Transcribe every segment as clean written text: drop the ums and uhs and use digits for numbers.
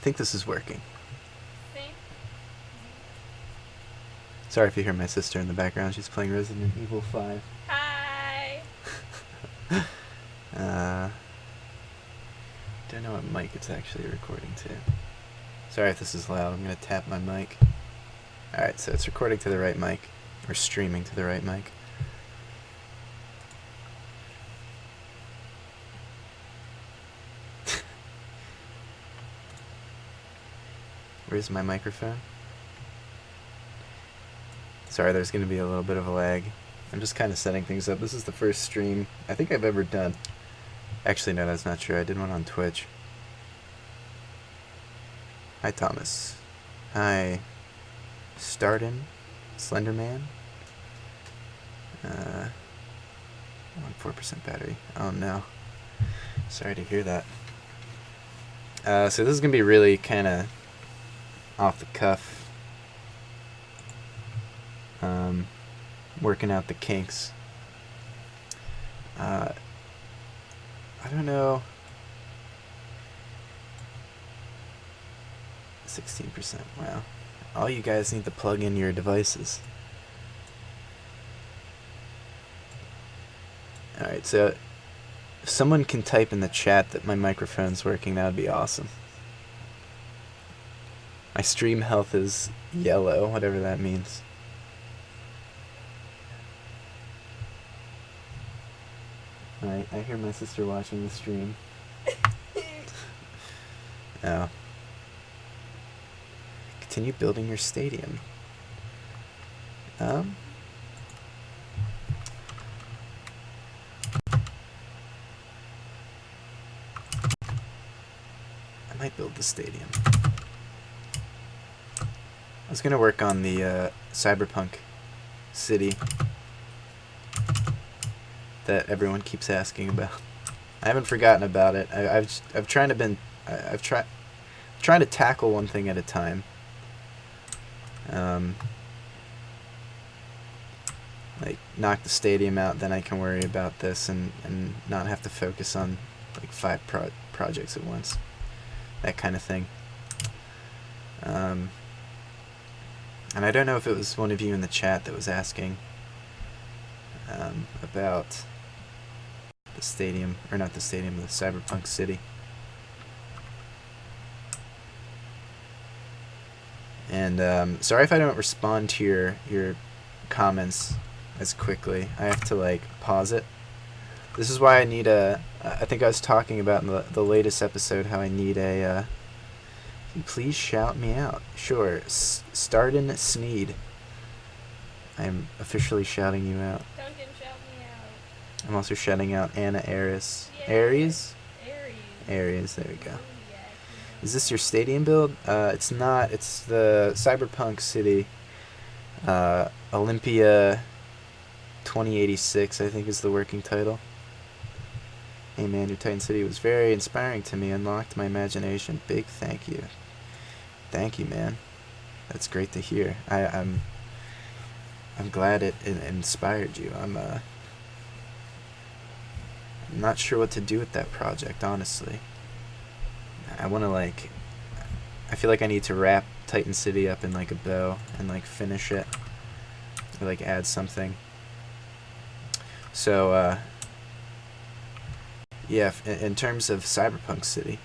think this is working. Same. Sorry if you hear my sister in the background. She's playing Resident Evil 5. Hi. Don't know what mic it's actually recording to. Sorry if this is loud. I'm going to tap my mic. Alright, so it's recording to the right mic. Or streaming to the right mic. Where's my microphone? Sorry, there's going to be a little bit of a lag. I'm just kind of setting things up. This is the first stream I think I've ever done. Actually, no, that's not true. I did one on Twitch. Hi, Thomas. Hi, Starden, Slenderman. 4% battery. Oh no. Sorry to hear that. So this is going to be really kind of off the cuff. Working out the kinks. I don't know. 16%. Wow. All you guys need to plug in your devices. Alright, so if someone can type in the chat that my microphone's working, that would be awesome. My stream health is yellow, whatever that means. Alright, I hear my sister watching the stream. Oh. Continue building your stadium. I might build the stadium. I was gonna work on the Cyberpunk city that everyone keeps asking about. I haven't forgotten about it. I've trying to tackle one thing at a time. Like knock the stadium out, then I can worry about this and not have to focus on like 5 projects at once. That kind of thing. And I don't know if it was one of you in the chat that was asking about the stadium, or not the stadium, the Cyberpunk city. And sorry if I don't respond to your comments as quickly. I have to like pause it. This is why I need a. I think I was talking about in the latest episode how I need a. Please shout me out. Sure, Starden Sneed. I'm officially shouting you out. Duncan, shout me out. I'm also shouting out Anna Aries. Yeah. Aries? Aries. Aries, there we go. Zodiac. Is this your stadium build? It's not. It's the Cyberpunk City. Olympia 2086, I think is the working title. Hey man, your Titan City was very inspiring to me. Unlocked my imagination. Big thank you. Thank you, man. That's great to hear. I'm glad it inspired you. I'm not sure what to do with that project, honestly. I want to like. I feel like I need to wrap Titan City up in like a bow and like finish it, or like add something. So yeah, in terms of Cyberpunk City,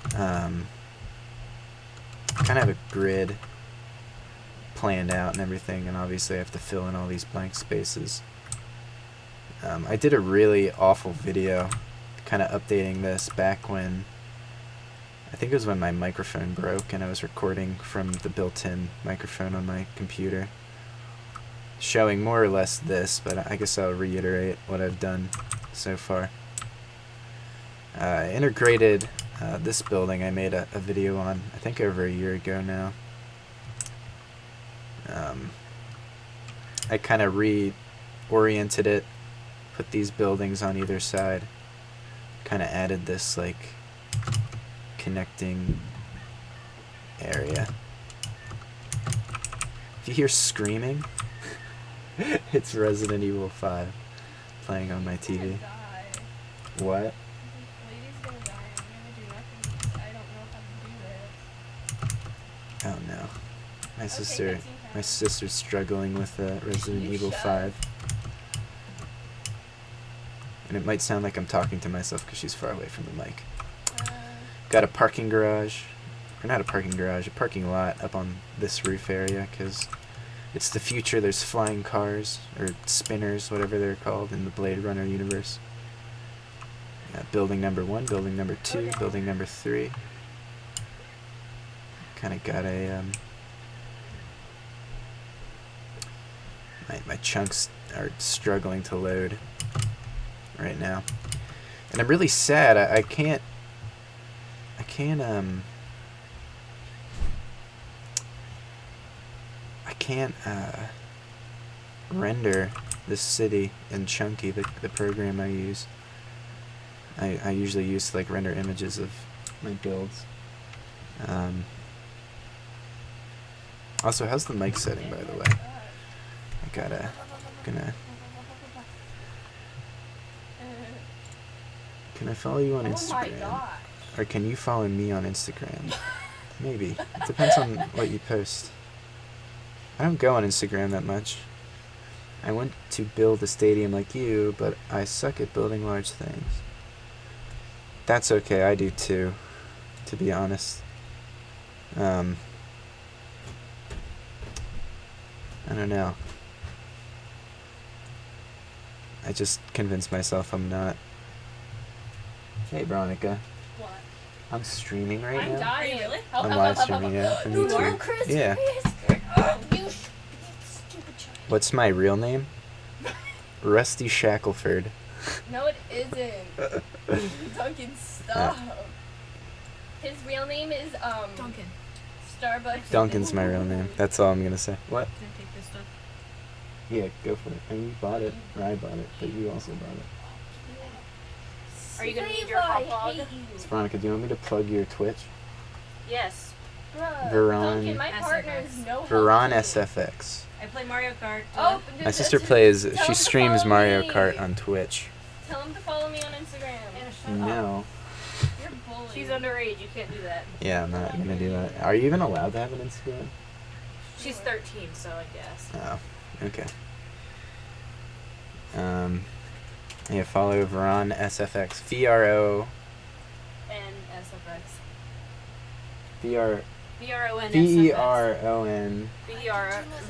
I kind of have a grid planned out and everything, and obviously I have to fill in all these blank spaces. I did a really awful video kind of updating this back when, I think it was when my microphone broke and I was recording from the built-in microphone on my computer, showing more or less this, but I guess I'll reiterate what I've done so far. I integrated this building. I made a video on, I think over a year ago now. I kind of reoriented it, put these buildings on either side, kind of added this like connecting area. If you hear screaming, it's Resident Evil 5 playing on my TV. Die. What? Lady's gonna die. I'm gonna do nothing because I don't know My Okay, sister, cutscene my time. sister's struggling with Resident You Evil shut 5. And it might sound like I'm talking to myself because she's far away from the mic. Got a parking garage, or not a parking garage, a parking lot up on this roof area because it's the future. There's flying cars, or spinners, whatever they're called in the Blade Runner universe. Building number 1, building number 2, Okay. building number 3. Kind of got a, my chunks are struggling to load right now. And I'm really sad, I can't render this city in Chunky, the program I use. I usually use to like render images of my builds. Also, how's the mic setting, by the way? Can I follow you on Oh my Instagram? god. Or can you follow me on Instagram? Maybe. It depends on what you post. I don't go on Instagram that much. I want to build a stadium like you, but I suck at building large things. That's okay, I do too, to be honest. I don't know. I just convinced myself I'm not. Hey, Veronica. What? I'm streaming right I'm now. dying. Are you really? Help, I'm help, live help, help, streaming, help. yeah, from No, YouTube. no, Chris, Yeah. Chris. Oh, you stupid child. What's my real name? Rusty Shackelford. No, it isn't. Duncan, stop. His real name is Duncan. Starbucks. Duncan's my real name. That's all I'm gonna say. What? Can I take this stuff? Yeah, go for it. I mean, you bought it, or I bought it, but you also bought it. Are you gonna Steve, eat your hot I dog? hate So Veronica, do you want me to plug your Twitch? Yes. you. Bruh, Veron- Duncan, my SFX. partner is no help Veron to me. SFX. I play Mario Kart. Oh, My sister plays. tell She him to streams follow Mario me. Kart on Twitch. Tell him to follow me on Instagram. Anna, shut up. No. You're bullying. She's underage. You can't do that. Yeah, I'm not gonna do that. Are you even allowed to have an Instagram? She's 13, so I guess. Oh, okay. Yeah, follow Veron SFX. VRO. And SFX. VR. VRON VERON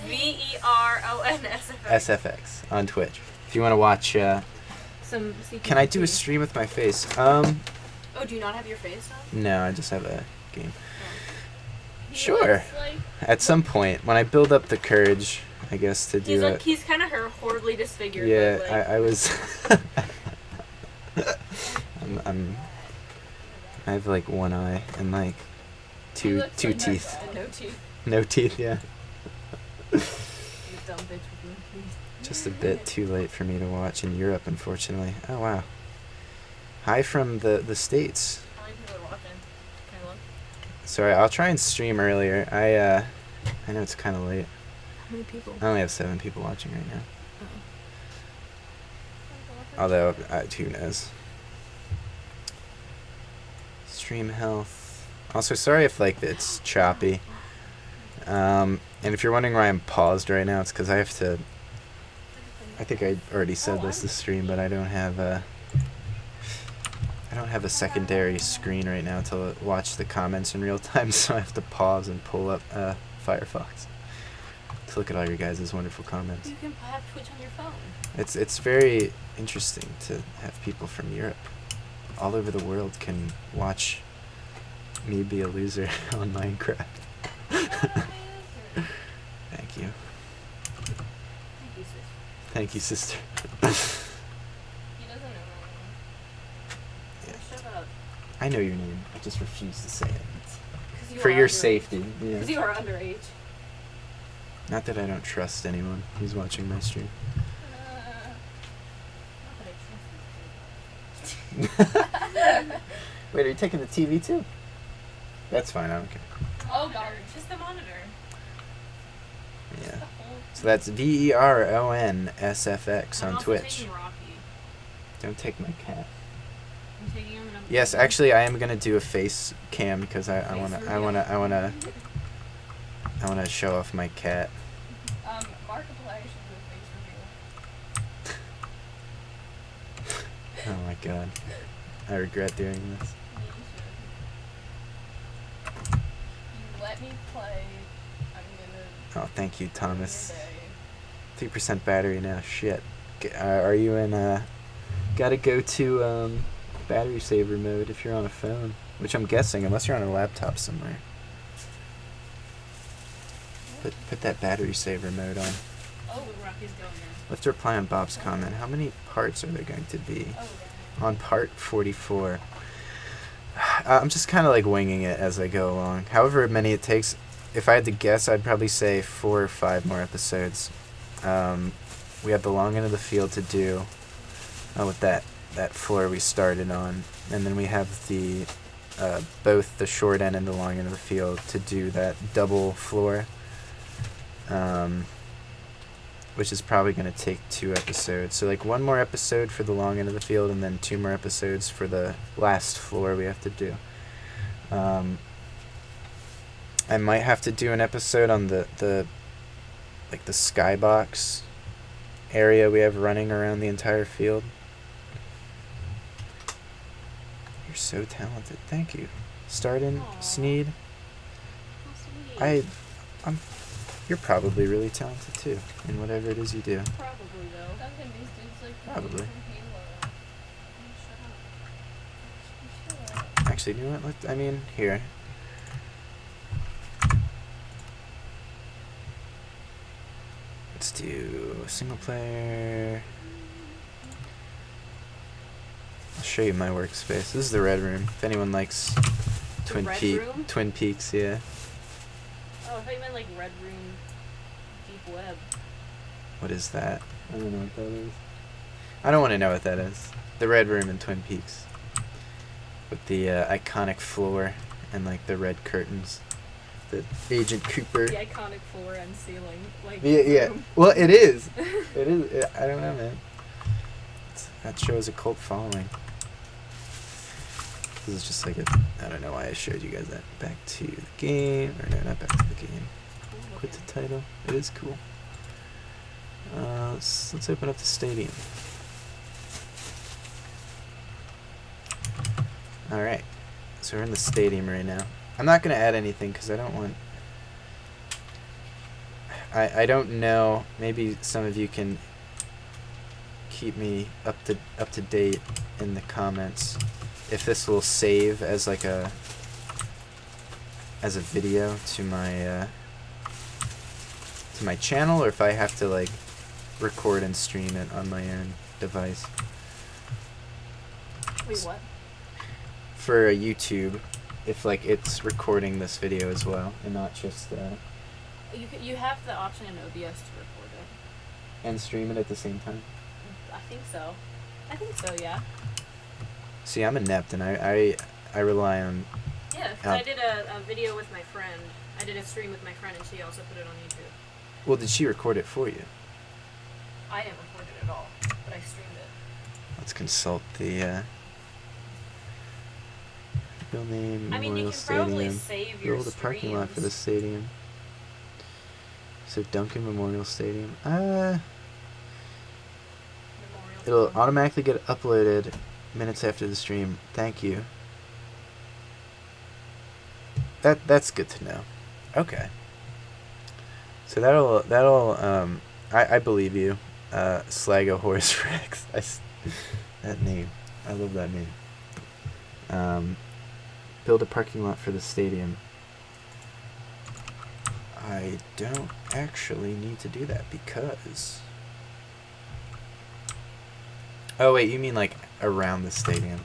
VERON SFX. SFX on Twitch. If you want to watch, Some can I do a stream with my face? Oh, do you not have your face on? No, I just have a game. He Sure. looks like- At some point, when I build up the courage, I guess, to do He's it. like he's kind of horribly disfigured. Yeah, but, like, I was. I have like one eye and like he two looks like teeth. and no teeth. No teeth, yeah. you dumb bitch with no teeth. Just a bit too late for me to watch in Europe, unfortunately. Oh wow. Hi from the States. How many people are watching? Can I look? Sorry, I'll try and stream earlier. I know it's kind of late. How many people? I only have 7 people watching right now. Although, who knows? Stream health. Also, sorry if like it's choppy. And if you're wondering why I'm paused right now, it's because I have to. I think I already said this stream, but I don't have a secondary screen right now to watch the comments in real time, so I have to pause and pull up Firefox to look at all your guys' wonderful comments. You can have Twitch on your phone. It's very interesting to have people from Europe, all over the world, can watch me be a loser on Minecraft. Thank you. Thank you, sis. Thank you, sister. He doesn't know my name. Yeah. Shut up. I know your name. I just refuse to say it. 'Cause you For are your underage. safety. Yeah. Because you are underage. Not that I don't trust anyone who's watching my stream. Not that I trust you. Wait, are you taking the TV too? That's fine, I don't care. Oh god. Just the monitor. Yeah. The whole So that's VERON SFX I'm on also Twitch. taking Rocky. Don't take my cat. I'm taking him and I'm Yes, actually, I am gonna do a face cam because I Face wanna reveal. I want to show off my cat. Markiplier should do a face reveal. Oh my god. I regret doing this. Yeah, you should. You let me play. I'm gonna. Oh, thank you, ruin Thomas. your day. 3% battery now. Shit. Are you in, gotta go to, battery saver mode if you're on a phone. Which I'm guessing, unless you're on a laptop somewhere. Put that battery saver mode on. Oh, Rocky's going now. Let's reply on Bob's comment. How many parts are there going to be? Oh, On part 44. I'm just kind of like winging it as I go along. However many it takes, if I had to guess, I'd probably say 4 or 5 more episodes. We have the long end of the field to do with that floor we started on. And then we have the both the short end and the long end of the field to do that double floor. Which is probably going to take 2 episodes. So like 1 more episode for the long end of the field, and then 2 more episodes for the last floor we have to do. I might have to do an episode on the like the skybox area we have running around the entire field. You're so talented. Thank you. Starden, Aw. Sneed. How sweet. You're probably really talented too in whatever it is you do. Probably though. Duncan, these dudes like Probably. from Halo. Shut up. Shut up. Actually, you know what? Here. Let's do single player. I'll show you my workspace. This is the Red Room. If anyone likes The Red Room? Twin Peaks, yeah. Oh, I thought you meant like Red Room Deep Web. What is that? I don't know what that is. I don't want to know what that is. The Red Room in Twin Peaks. With the iconic floor and like the red curtains. The Agent Cooper. The iconic floor and ceiling. Like Yeah. room. Well, it is. It is. I don't know, man. That show has a cult following. This is just like I don't know why I showed you guys that. Back to the game. Or no, not back to the game. Cool Quit the looking. title. It is cool. Let's open up the stadium. Alright. So we're in the stadium right now. I'm not going to add anything because I don't want... I don't know. Maybe some of you can keep me up to date in the comments if this will save as like a video to my channel, or if I have to like record and stream it on my own device. Wait, what? For YouTube, if like it's recording this video as well and not just You have the option in OBS to record it. and stream it at the same time. I think so. I think so, yeah. See, I'm inept and I rely on... Yeah, because I did a video with my friend. I did a stream with my friend, and she also put it on YouTube. Well, did she record it for you? I didn't record it at all, but I streamed it. Let's consult the field name, I mean, you Memorial can probably Stadium. save your Build a parking lot for the streams. stadium. So Duncan Memorial Stadium. Memorial It'll Stadium. automatically get uploaded minutes after the stream. Thank you. That's good to know. Okay. So that'll I believe you. Slagohorse Rex. That name. I love that name. Build a parking lot for the stadium. I don't actually need to do that because... Oh wait, you mean like around the stadium?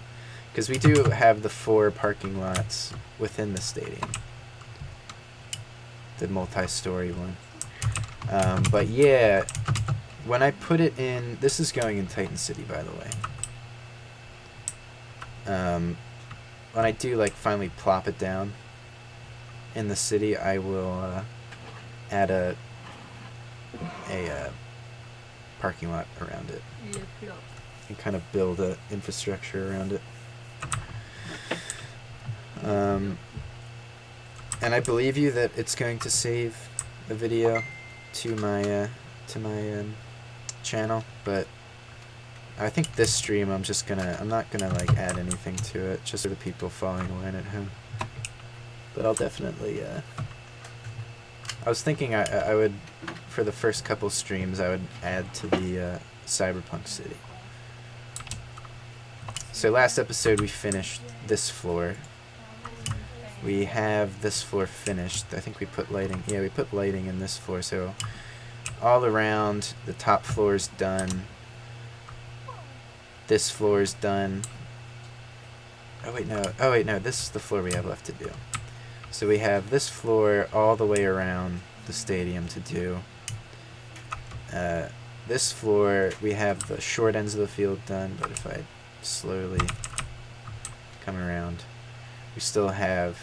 Because we do have the 4 parking lots within the stadium. The multi-story one. But yeah, when I put it in... This is going in Titan City, by the way. When I do like finally plop it down in the city, I will add a parking lot around it Yep. and kind of build a infrastructure around it. And I believe you that it's going to save the video to my channel, but I think this stream I'm not gonna like add anything to it, just for the people following along at home. But I'll definitely I was thinking I would, for the first couple streams, I would add to the Cyberpunk City. So last episode we finished this floor. We have this floor finished. I think we put lighting. Yeah, we put lighting in this floor. So all around, the top floor is done. This floor is done. Oh wait, no. Oh wait, no. This is the floor we have left to do. So we have this floor all the way around the stadium to do. This floor, we have the short ends of the field done, but if I slowly come around, we still have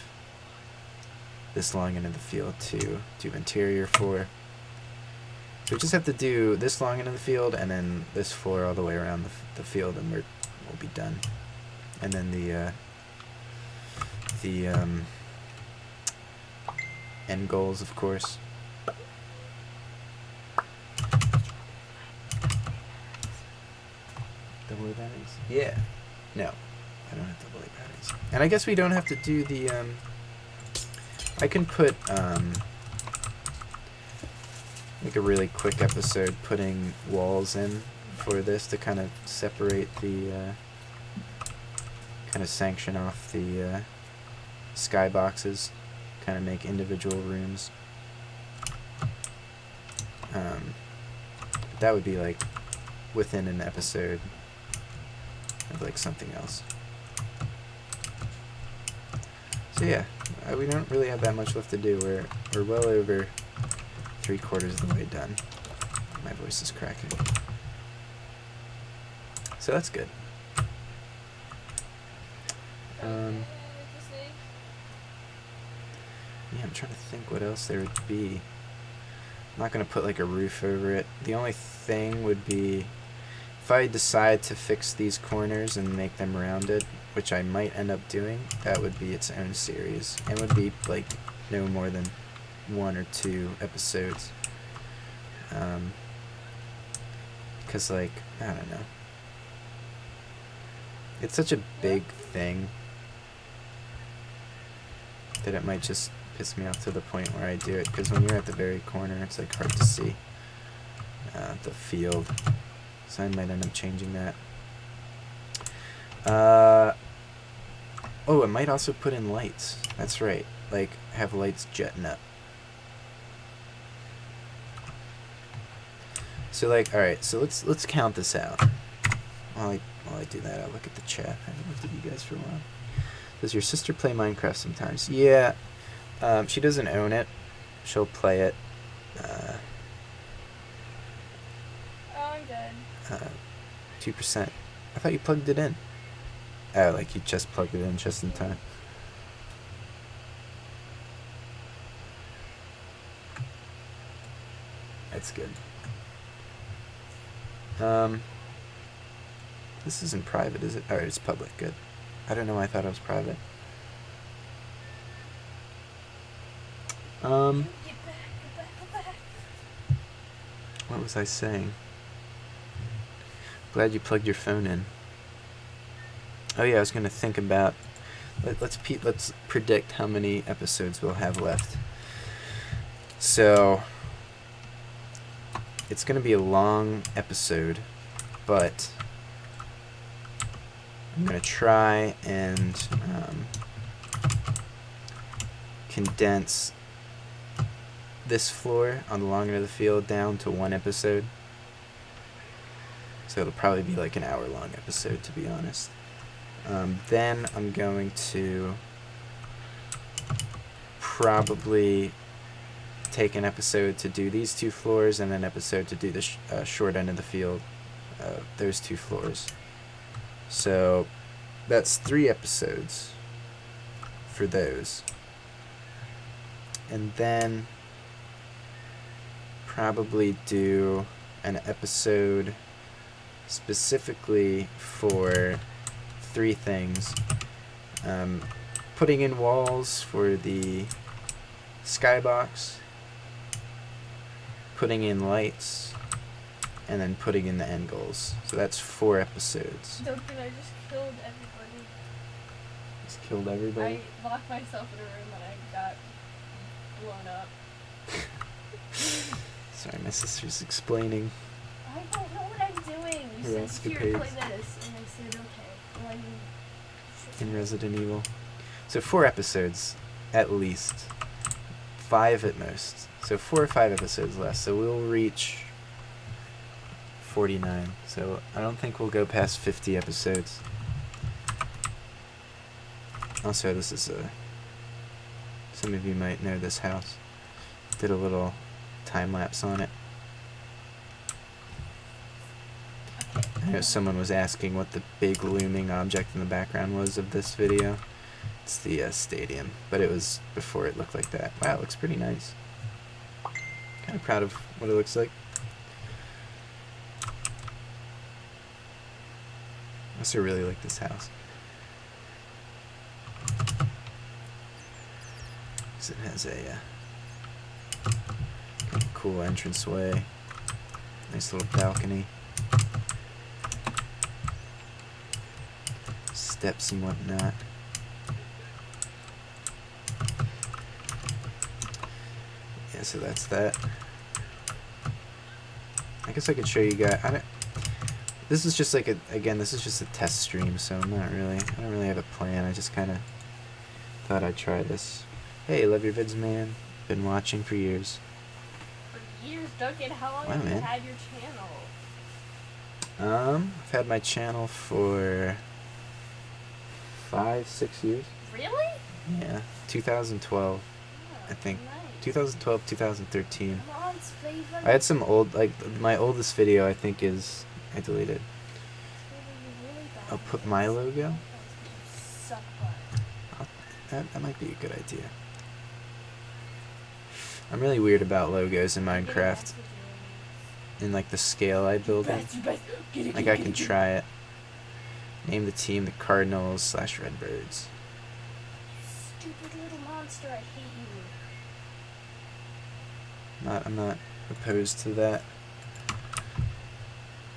this long end of the field to do interior for. So we just have to do this long end of the field and then this floor all the way around the field, and we'll be done. And then the end goals, of course. Double A batteries? Yeah. No, I don't have double A batteries. And I guess we don't have to do the I can put like a really quick episode putting walls in for this to kind of separate the kind of sanction off the skyboxes, kind of make individual rooms. But that would be like within an episode of like something else. So yeah, we don't really have that much left to do. We're well over 3/4 of the way done. My voice is cracking. So that's good. Yeah, I'm trying to think what else there would be. I'm not going to put like a roof over it. The only thing would be if I decide to fix these corners and make them rounded, which I might end up doing, that would be its own series. It would be like no more than 1 or 2 episodes. Because like, I don't know. It's such a big thing that it might just piss me off to the point where I do it, because when you're at the very corner it's like hard to see the field, so I might end up changing that. Oh, I might also put in lights. That's right, like have lights jetting up. So like, alright, so let's count this out. While I do that, I'll look at the chat. I haven't looked at you guys for a while. Does your sister play Minecraft sometimes? Yeah. She doesn't own it. She'll play it. Oh, I'm good. 2%. I thought you plugged it in. Oh, like you just plugged it in just in time. That's good. This isn't private, is it? Oh, it's public. Good. I don't know why I thought it was private. Get back, get back. What was I saying? Glad you plugged your phone in. Oh yeah, I was gonna think about. Let's predict how many episodes we'll have left. So it's gonna be a long episode, but I'm gonna try and condense this floor on the long end of the field down to 1 episode. So it'll probably be like an hour-long episode, to be honest. Then I'm going to probably take an episode to do these 2 floors and an episode to do the short end of the field, those 2 floors. So that's 3 episodes for those. And then probably do an episode specifically for 3 things. Putting in walls for the skybox, putting in lights, and then putting in the end goals. So that's 4 episodes. Duncan, I just killed everybody. Just killed everybody. I locked myself in a room and I got blown up. Sorry, my sister's explaining. I don't know what I'm doing. You Her said, here, play escapades. this. And I said, okay. Well, In Resident Evil. So 4 episodes, at least. 5 at most. So 4 or 5 episodes left. So we'll reach 49. So I don't think we'll go past 50 episodes. Also, this is a... Some of you might know this house. Did a little time lapse on it. I know someone was asking what the big looming object in the background was of this video. It's the stadium, but it was before it looked like that. Wow, it looks pretty nice. Kind of proud of what it looks like. I also really like this house. 'Cause it has a kind of cool entranceway, nice little balcony, steps and whatnot. Yeah, so that's that. I guess I could show you guys. This is just like this is just a test stream, so I don't really have a plan. I just kind of thought I'd try this. Hey, love your vids, man. Been watching for years. For years, Duncan, how long Wow, have you man. had your channel? I've had my channel for 5-6 years. Really? Yeah, 2012, I think. Nice. 2012, 2013. Come on, Spade, I had some old, like, my oldest video I think is, I deleted. I'll put my logo. Suck butt. That might be a good idea. I'm really weird about logos in Minecraft, in like the scale I build in. Like I can try it. Name the team the Cardinals / Redbirds. Stupid little monster, I hate you. I'm not opposed to that.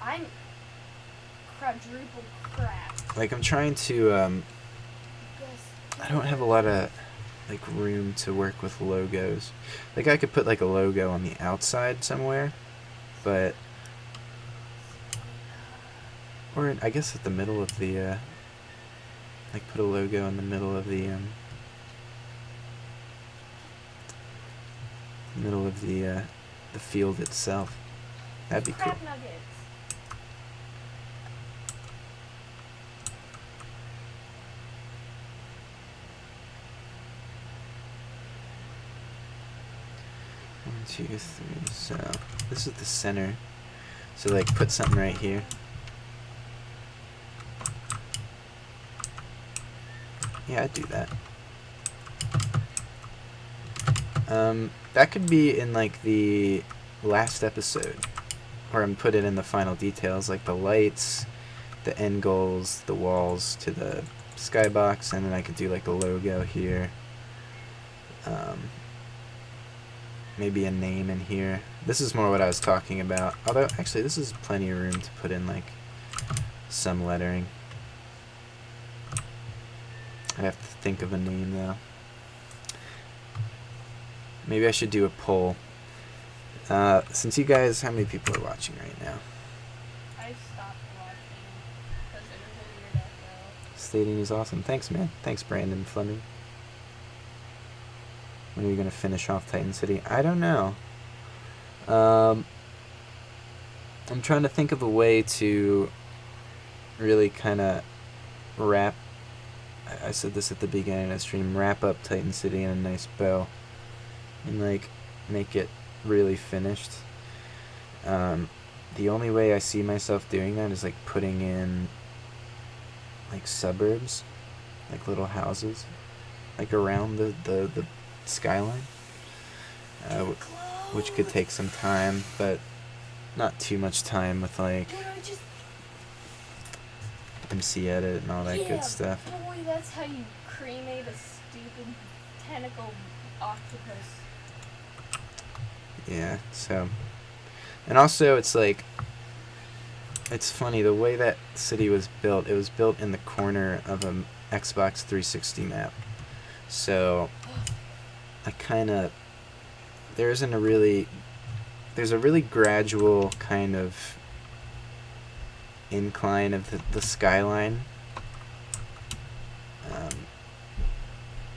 I'm quadruple crap. Like I'm trying to I don't have a lot of like room to work with logos. Like I could put like a logo on the outside somewhere, but or I guess at the middle of the like put a logo in the middle of the field itself. That'd be cool. Crap nuggets. One, 2, 3. So this is the center. So like put something right here. Yeah, I'd do that. That could be in like the last episode, or I'm put it in the final details, like the lights, the end goals, the walls to the skybox, and then I could do like a logo here. Maybe a name in here. This is more what I was talking about. Although, actually, this is plenty of room to put in like some lettering. I have to think of a name though. Maybe I should do a poll. Since you guys, how many people are watching right now? I stopped watching because it was a weird echo. Stadium is awesome. Thanks, man. Thanks, Brandon Fleming. When are we going to finish off Titan City? I don't know. I'm trying to think of a way to really kind of wrap, I said this at the beginning of the stream, wrap up Titan City in a nice bow. And like make it really finished. The only way I see myself doing that is like putting in like suburbs, like little houses, like around the skyline, which could take some time, but not too much time with like Dude, I just... MC edit and all that yeah, good stuff. boy, that's how you cremate a stupid tentacle octopus. Yeah, so. And also, it's like. It's funny, the way that city was built, it was built in the corner of a Xbox 360 map. So, I kind of. There's a really gradual kind of incline of the skyline.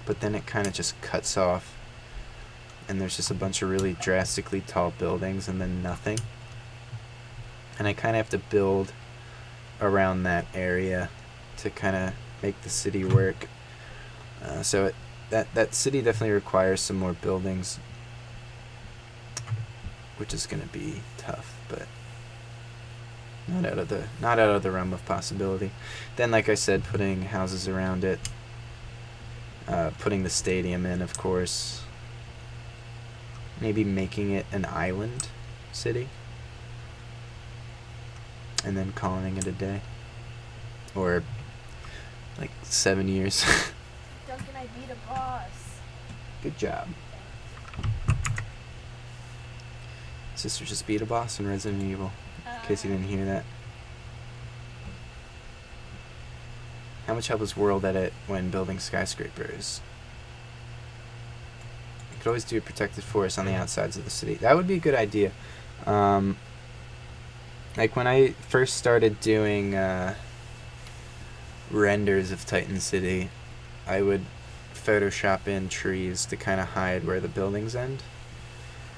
But then it kind of just cuts off. And there's just a bunch of really drastically tall buildings and then nothing. And I kind of have to build around that area to kind of make the city work. So that city definitely requires some more buildings, which is going to be tough, but not out of the realm of possibility. Then, like I said, putting houses around it, putting the stadium in, of course. Maybe making it an island city. And then calling it a day. Or, like, 7 years. Duncan, I beat a boss. Good job. Sister just beat a boss in Resident Evil. In case you didn't hear that. How much help is World Edit when building skyscrapers? You could always do a protected forest on the outsides of the city. That would be a good idea. Like when I first started doing renders of Titan City, I would Photoshop in trees to kind of hide where the buildings end.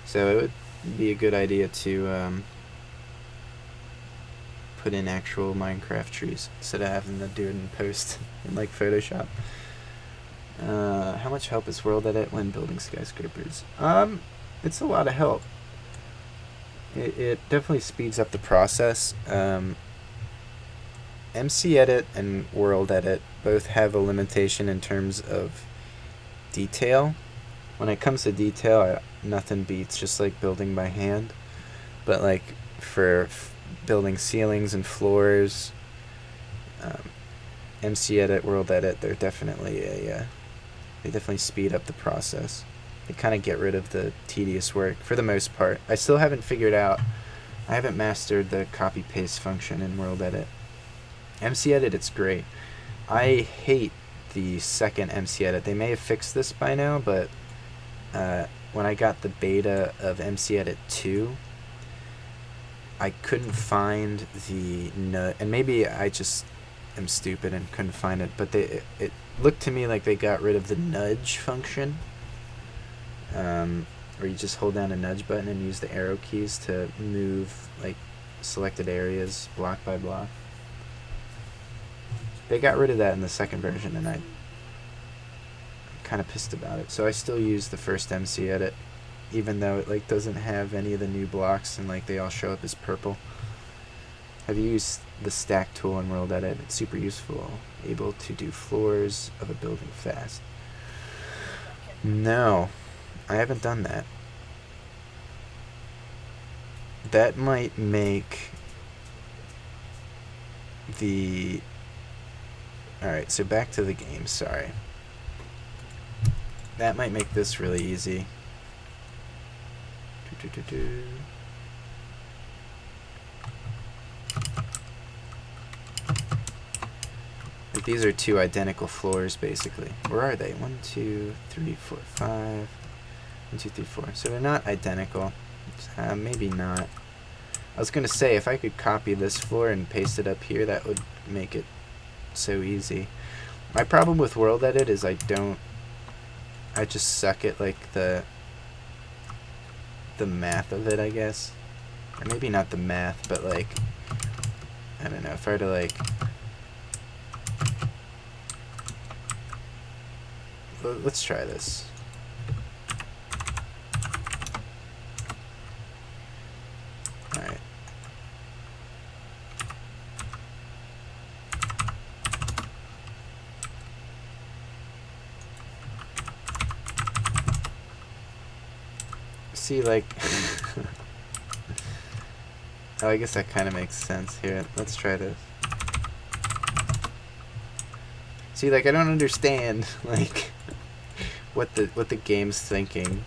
So it would be a good idea to put in actual Minecraft trees instead of having to do it in post in like Photoshop. How much help is World Edit when building skyscrapers? It's a lot of help. It definitely speeds up the process. MC Edit and World Edit both have a limitation in terms of detail. When it comes to detail, nothing beats just like building by hand. But like for building ceilings and floors, MC Edit, World Edit, they're definitely they definitely speed up the process. They kind of get rid of the tedious work for the most part. I still haven't figured out. I haven't mastered the copy paste function in World Edit. MC Edit, it's great. I hate the second MC Edit. They may have fixed this by now, but when I got the beta of MC Edit 2, I couldn't find the and maybe I just am stupid and couldn't find it, but it looked to me like they got rid of the nudge function. Where you just hold down a nudge button and use the arrow keys to move like selected areas block by block. They got rid of that in the second version, and I'm kind of pissed about it. So I still use the first MC Edit, even though it like doesn't have any of the new blocks and like they all show up as purple. Have you used the stack tool in World Edit? It's super useful, able to do floors of a building fast. No. I haven't done that. That might make the... Alright, so back to the game, sorry. That might make this really easy. Like these are two identical floors, basically. Where are they? 1, 2, 3, 4, 5... 1, 2, 3, 4. So they're not identical. Maybe not. I was going to say, if I could copy this floor and paste it up here, that would make it so easy. My problem with World Edit is I just suck at, like, the math of it, I guess. Or maybe not the math, but, like, I don't know, if I were to, like... Let's try this. Alright. See, like... oh, I guess that kind of makes sense. Here, let's try this. See, like, I don't understand, like, what the game's thinking,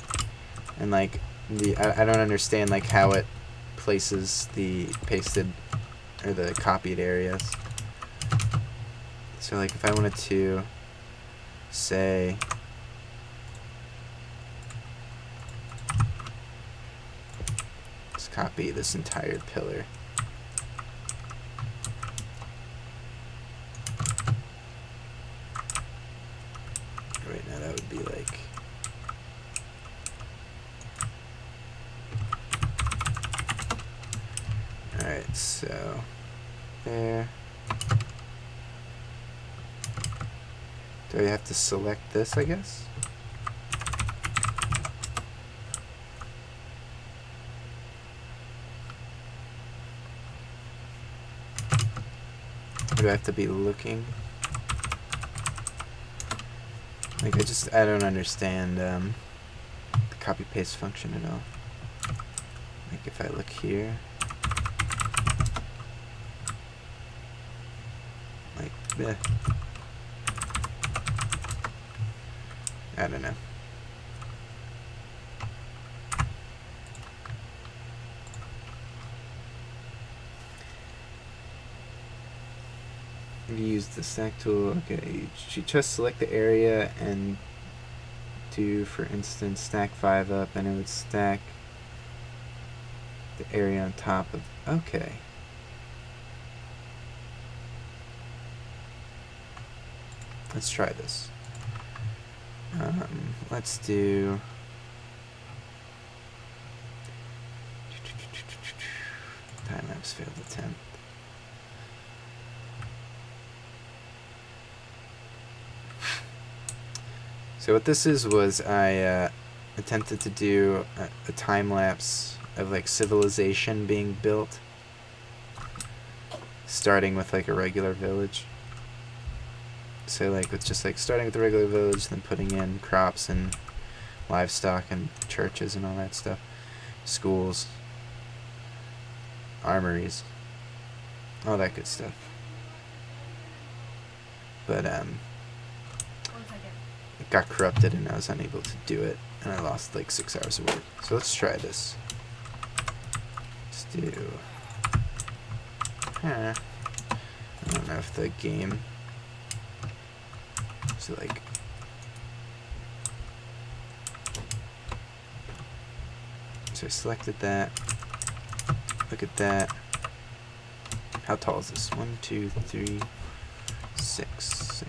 and like I don't understand like how it places the pasted or the copied areas. So like if I wanted to say let's copy this entire pillar. Right now that would be like alright, so there. Do I have to select this, I guess? Or do I have to be looking? Like, I don't understand the copy paste function at all. Like, if I look here, like, bleh. I don't know. You use the stack tool. Okay, you just select the area and do, for instance, stack 5 up, and it would stack the area on top of. Okay. Let's try this. Let's do time-lapse failed attempt. So what this was I attempted to do a time-lapse of like civilization being built, starting with like a regular village. So like with just like starting with the regular village, then putting in crops and livestock and churches and all that stuff, schools, armories, all that good stuff. But it got corrupted and I was unable to do it, and I lost like 6 hours of work. So let's try this. Let's do. I don't know if the game. So like, so I selected that. Look at that. How tall is this? 1, 2, 3, 6.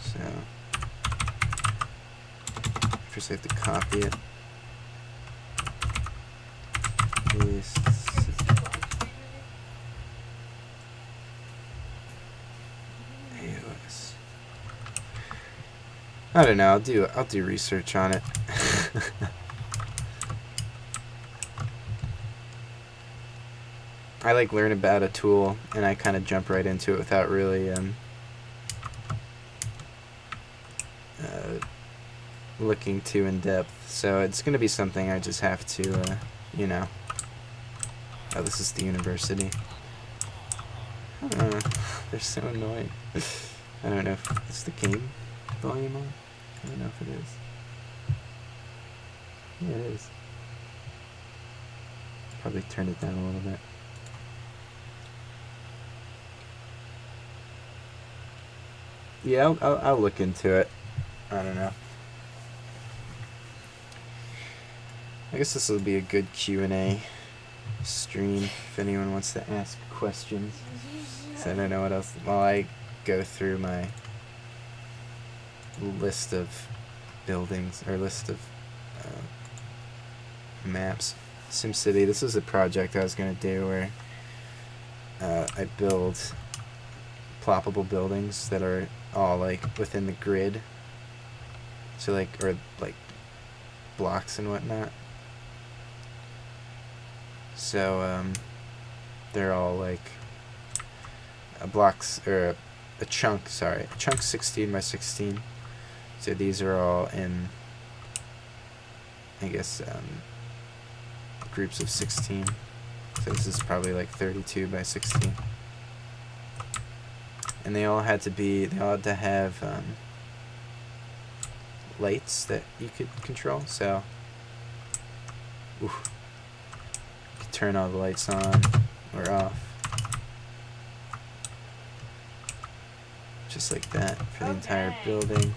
So first I have to copy it. Paste. AOS. I don't know. I'll do research on it. I like learn about a tool and I kind of jump right into it without really looking too in depth. So it's gonna be something I just have to, you know. Oh, this is the university. They're so annoying. I don't know if it's the game volume on. I don't know if it is. Yeah, it is. Probably turn it down a little bit. Yeah, I'll look into it. I don't know. I guess this will be a good Q&A stream if anyone wants to ask questions. So I don't know what else. While I go through my list of buildings or list of maps. SimCity. This is a project I was gonna do where I build ploppable buildings that are all like within the grid. So like, or like blocks and whatnot. So they're all like blocks, or a chunk 16 by 16. So these are all in, I guess, groups of 16. So this is probably like 32 by 16. And they all had to have lights that you could control. So, oof. You could turn all the lights on or off. Just like that for the entire Okay. building.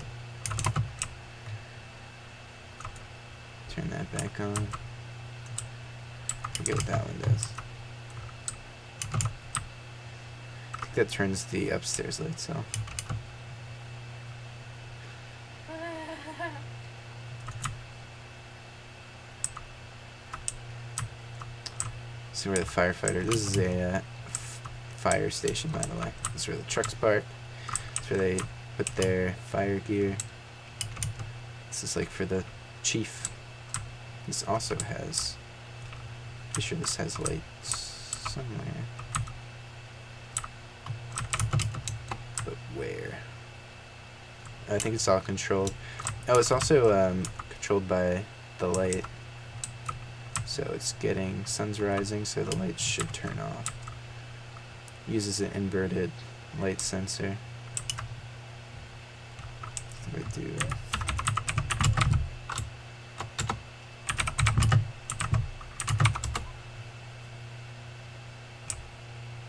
Turn that back on. Forget what that one does. I think that turns the upstairs lights off. So we're the firefighter. This is a fire station, by the way. This is where the trucks park. That's where they put their fire gear. This is like for the chief. This also has... Pretty sure this has lights somewhere. But where? I think it's all controlled. Oh, it's also controlled by the light. So it's getting sun's rising, so the lights should turn off. Uses an inverted light sensor. What do I do?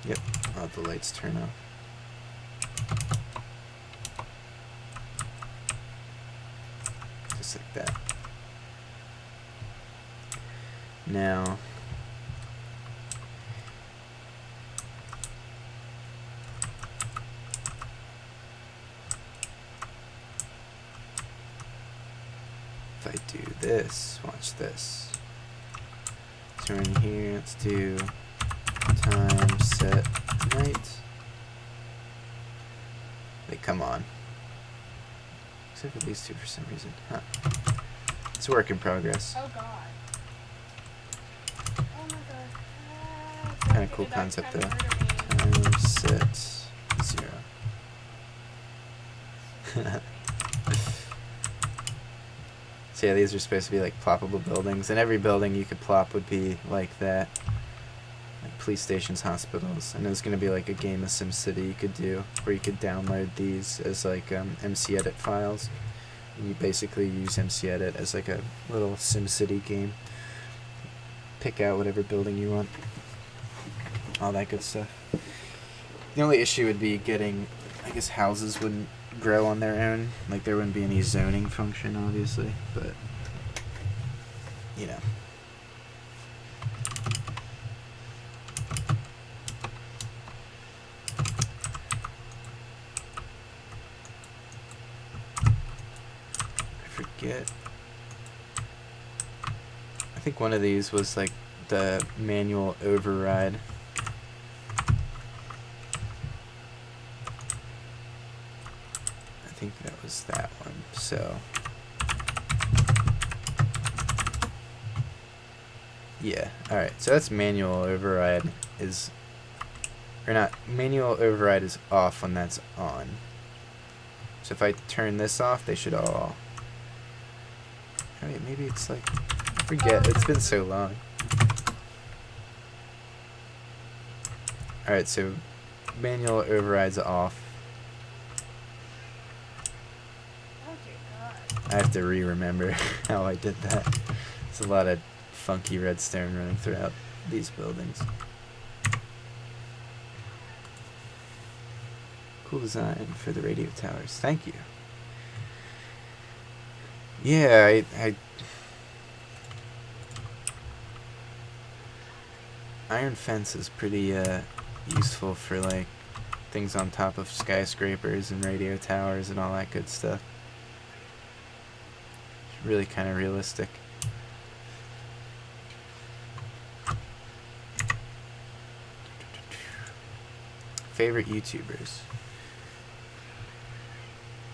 Yep, I'll have the lights turn off. Just like that. Now, if I do this, watch this. Turn here, let's do time set night. They come on. Except for these two for some reason. Huh. It's a work in progress. Oh god. Oh my god. Kinda cool concept though. Time set 0. So yeah, these are supposed to be like ploppable buildings, and every building you could plop would be like that. Like police stations, hospitals, and there's gonna be like a game of SimCity you could do, where you could download these as like MCEdit files. And you basically use MCEdit as like a little SimCity game. Pick out whatever building you want. All that good stuff. The only issue would be getting, I guess houses wouldn't grow on their own. Like there wouldn't be any zoning function, obviously, but you know. I forget. I think one of these was like the manual override. I think that was that one. So yeah, alright, so that's manual override is, or not, manual override is off when that's on. So if I turn this off, they should all, alright, maybe it's like, I forget, it's been so long. Alright, so manual override's off. Oh dear god. I have to re-remember how I did that. There's a lot of funky redstone running throughout these buildings. Cool design for the radio towers. Thank you. Yeah, I iron fence is pretty useful for like things on top of skyscrapers and radio towers and all that good stuff. It's really kind of realistic. Favorite YouTubers?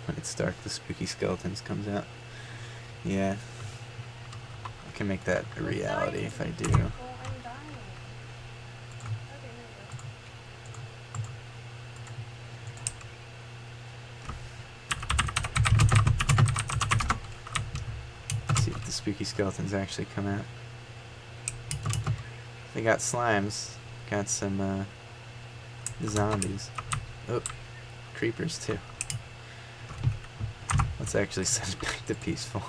When it's dark, the Spooky Skeletons comes out. Yeah. I can make that a reality if I do. Well, I'm dying. Okay, there See if the Spooky Skeletons actually come out. They got slimes. Got some zombies. Oh, creepers too. Let's actually send it back to peaceful.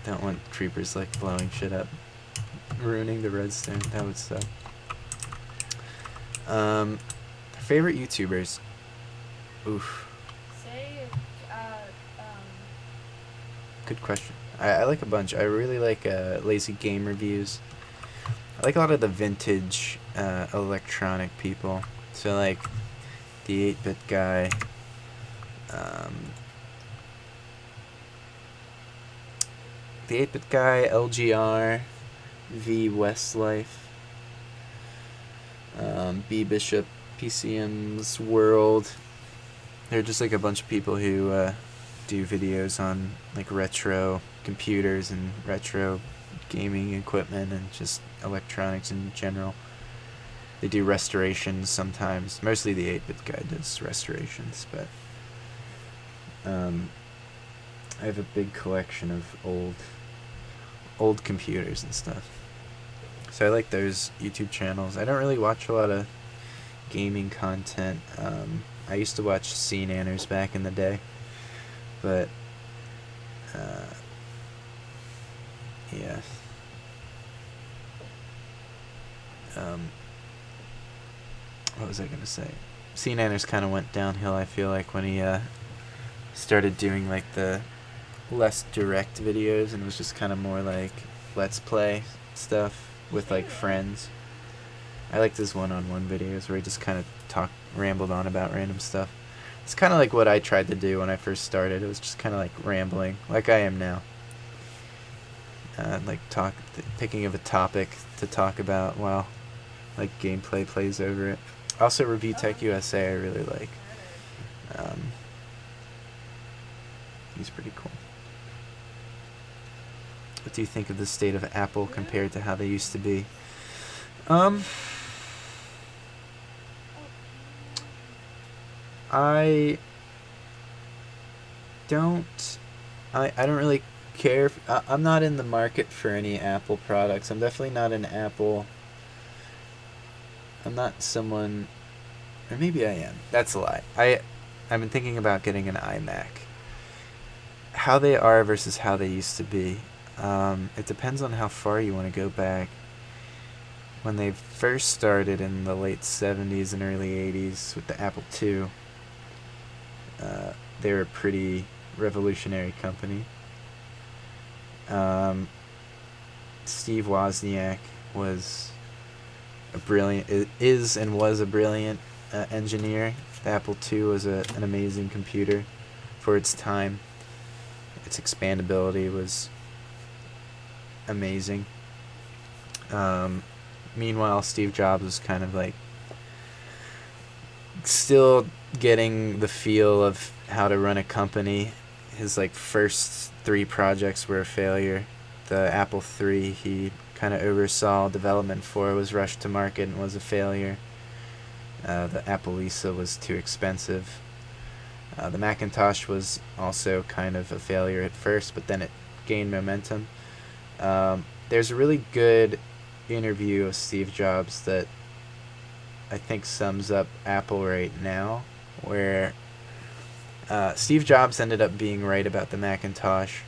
Don't want creepers like blowing shit up, ruining the redstone. That would suck. Favorite YouTubers? Oof. Say, Good question. I like a bunch. I really like Lazy Game Reviews. I like a lot of the vintage electronic people. So like the 8-Bit Guy. The 8-Bit Guy, LGR, V Westlife, B Bishop, PCM's World. They're just like a bunch of people who do videos on like retro computers and retro gaming equipment and just electronics in general. They do restorations sometimes. Mostly the 8-Bit Guy does restorations, but I have a big collection of old computers and stuff. So I like those YouTube channels. I don't really watch a lot of gaming content. I used to watch CNanners back in the day, but yeah. What was I gonna say? CNanners kind of went downhill, I feel like, when he started doing like the less direct videos and it was just kind of more like let's play stuff with like friends. I liked his one-on-one videos where he just kind of rambled on about random stuff. It's kind of like what I tried to do when I first started. It was just kind of like rambling, like I am now. Like picking of a topic to talk about while like gameplay plays over it. Also, Review Tech USA I really like. He's pretty cool. What do you think of the state of Apple compared to how they used to be? I don't really care. I'm not in the market for any Apple products. I'm definitely not an Apple. I'm not someone, or maybe I am. That's a lie. I've been thinking about getting an iMac. How they are versus how they used to be. It depends on how far you want to go back. When they first started in the late 70s and early 80s with the Apple II, they were a pretty revolutionary company. Steve Wozniak was is and was a brilliant engineer. The Apple II was an amazing computer for its time. Its expandability was amazing. Meanwhile, Steve Jobs was kind of like still getting the feel of how to run a company. His like first 3 projects were a failure. The Apple III he kind of oversaw development for, was rushed to market and was a failure. The Apple Lisa was too expensive. The Macintosh was also kind of a failure at first, but then it gained momentum. There's a really good interview of Steve Jobs that I think sums up Apple right now, where Steve Jobs ended up being right about the Macintosh.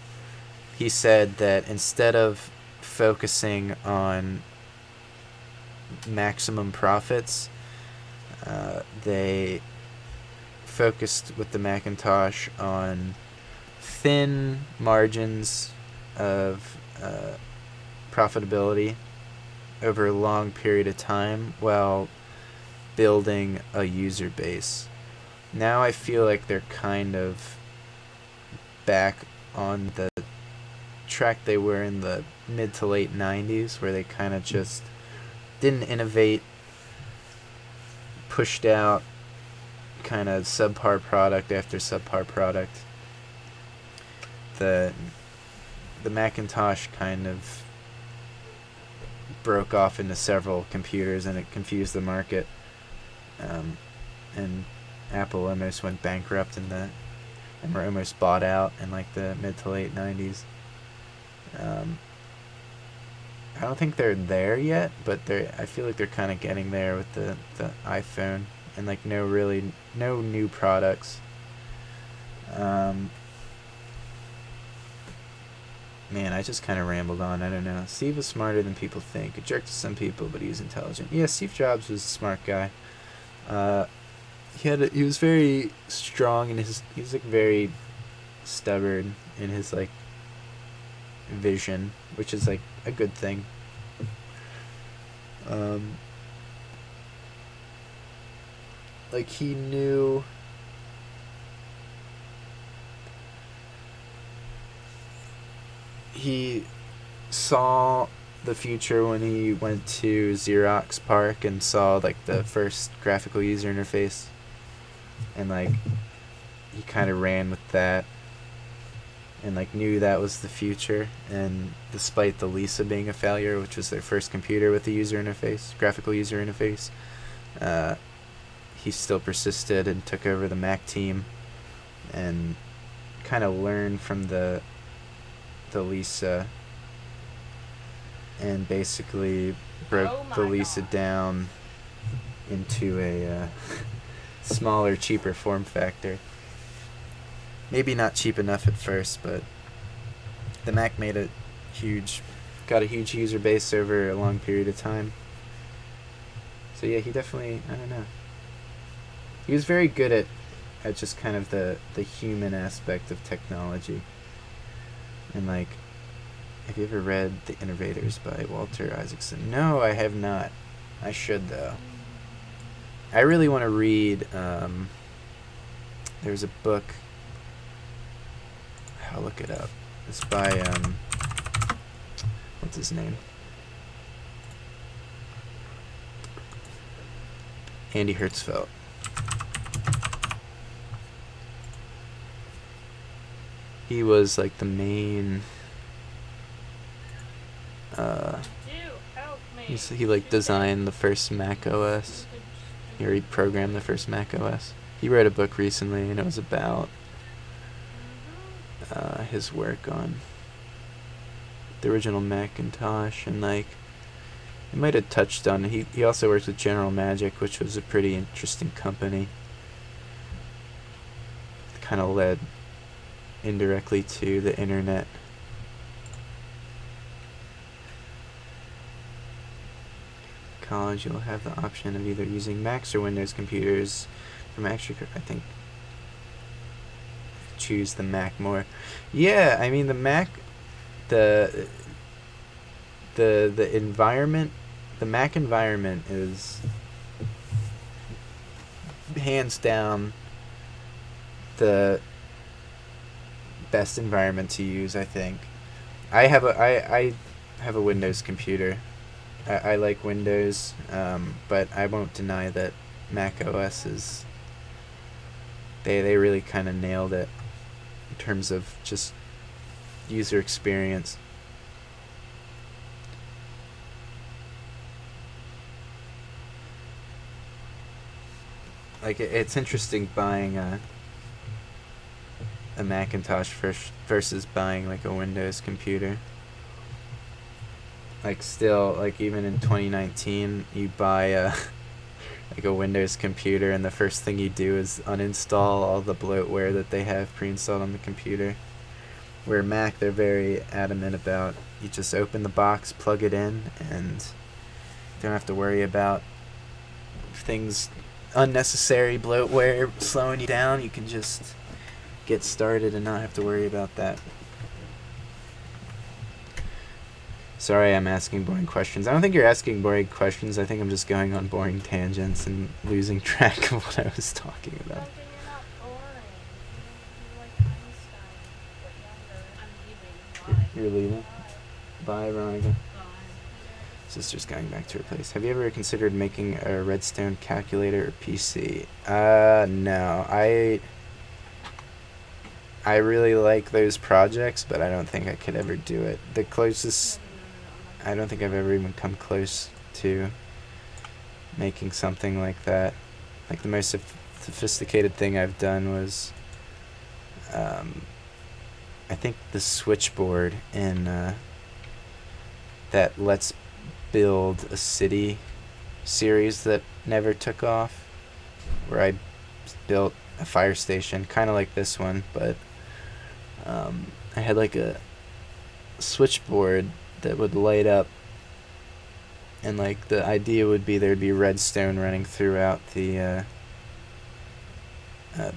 He said that instead of focusing on maximum profits, they focused with the Macintosh on thin margins of profitability over a long period of time while building a user base. Now I feel like they're kind of back on the track they were in the mid to late 90s, where they kind of just didn't innovate, pushed out kind of subpar product after subpar product. The Macintosh kind of broke off into several computers and it confused the market, and Apple almost went bankrupt and were almost bought out in like the mid to late 90s. I don't think they're there yet, but I feel like they're kind of getting there with the iPhone and like no new products. Um, Man, I just kind of rambled on. I don't know. Steve was smarter than people think. A jerk to some people, but he was intelligent. Yeah, Steve Jobs was a smart guy. He was very strong in his. He was like very stubborn in his like vision, which is like a good thing. Like he knew. He saw the future when he went to Xerox PARC and saw like the first graphical user interface, and like he kind of ran with that and like knew that was the future. And despite the Lisa being a failure, which was their first computer with a user interface, graphical user interface, he still persisted and took over the Mac team and kind of learned from the Lisa and basically broke the Lisa down into a smaller, cheaper form factor. Maybe not cheap enough at first, but the Mac got a huge user base over a long period of time. So yeah, he definitely, I don't know. He was very good at just kind of the human aspect of technology. And like, have you ever read The Innovators by Walter Isaacson? No, I have not. I should though. I really want to read, there's a book, I'll look it up. It's by, what's his name? Andy Hertzfeld. He was like the main, he like designed the first Mac OS, or he programmed the first Mac OS. He wrote a book recently and it was about his work on the original Macintosh, and like it might have touched on it. He also worked with General Magic, which was a pretty interesting company. It kind of led indirectly to the internet. College, you'll have the option of either using Macs or Windows computers. For Macs, I think choose the Mac more. Yeah, I mean the Mac, the environment, the Mac environment is hands down the best environment to use, I think. I have a Windows computer. I like Windows, but I won't deny that Mac OS is, they really kind of nailed it in terms of just user experience. Like it's interesting buying a Macintosh versus buying like a Windows computer. Like still, like even in 2019, you buy a like a Windows computer and the first thing you do is uninstall all the bloatware that they have pre-installed on the computer. Where Mac, they're very adamant about you just open the box, plug it in, and don't have to worry about things, unnecessary bloatware slowing you down. You can just get started and not have to worry about that. Sorry, I'm asking boring questions. I don't think you're asking boring questions. I think I'm just going on boring tangents and losing track of what I was talking about. Duncan, you're not boring. You're like Einstein, but younger. I'm leaving. Bye. You're leaving? Bye. Bye, Veronica. Sister's going back to her place. Have you ever considered making a Redstone calculator or PC? No. I really like those projects, but I don't think I could ever do it. The closest, I don't think I've ever even come close to making something like that. Like the most sophisticated thing I've done was, I think the switchboard in that Let's Build a City series that never took off, where I built a fire station, kind of like this one, but I had like a switchboard that would light up, and like the idea would be there'd be redstone running throughout the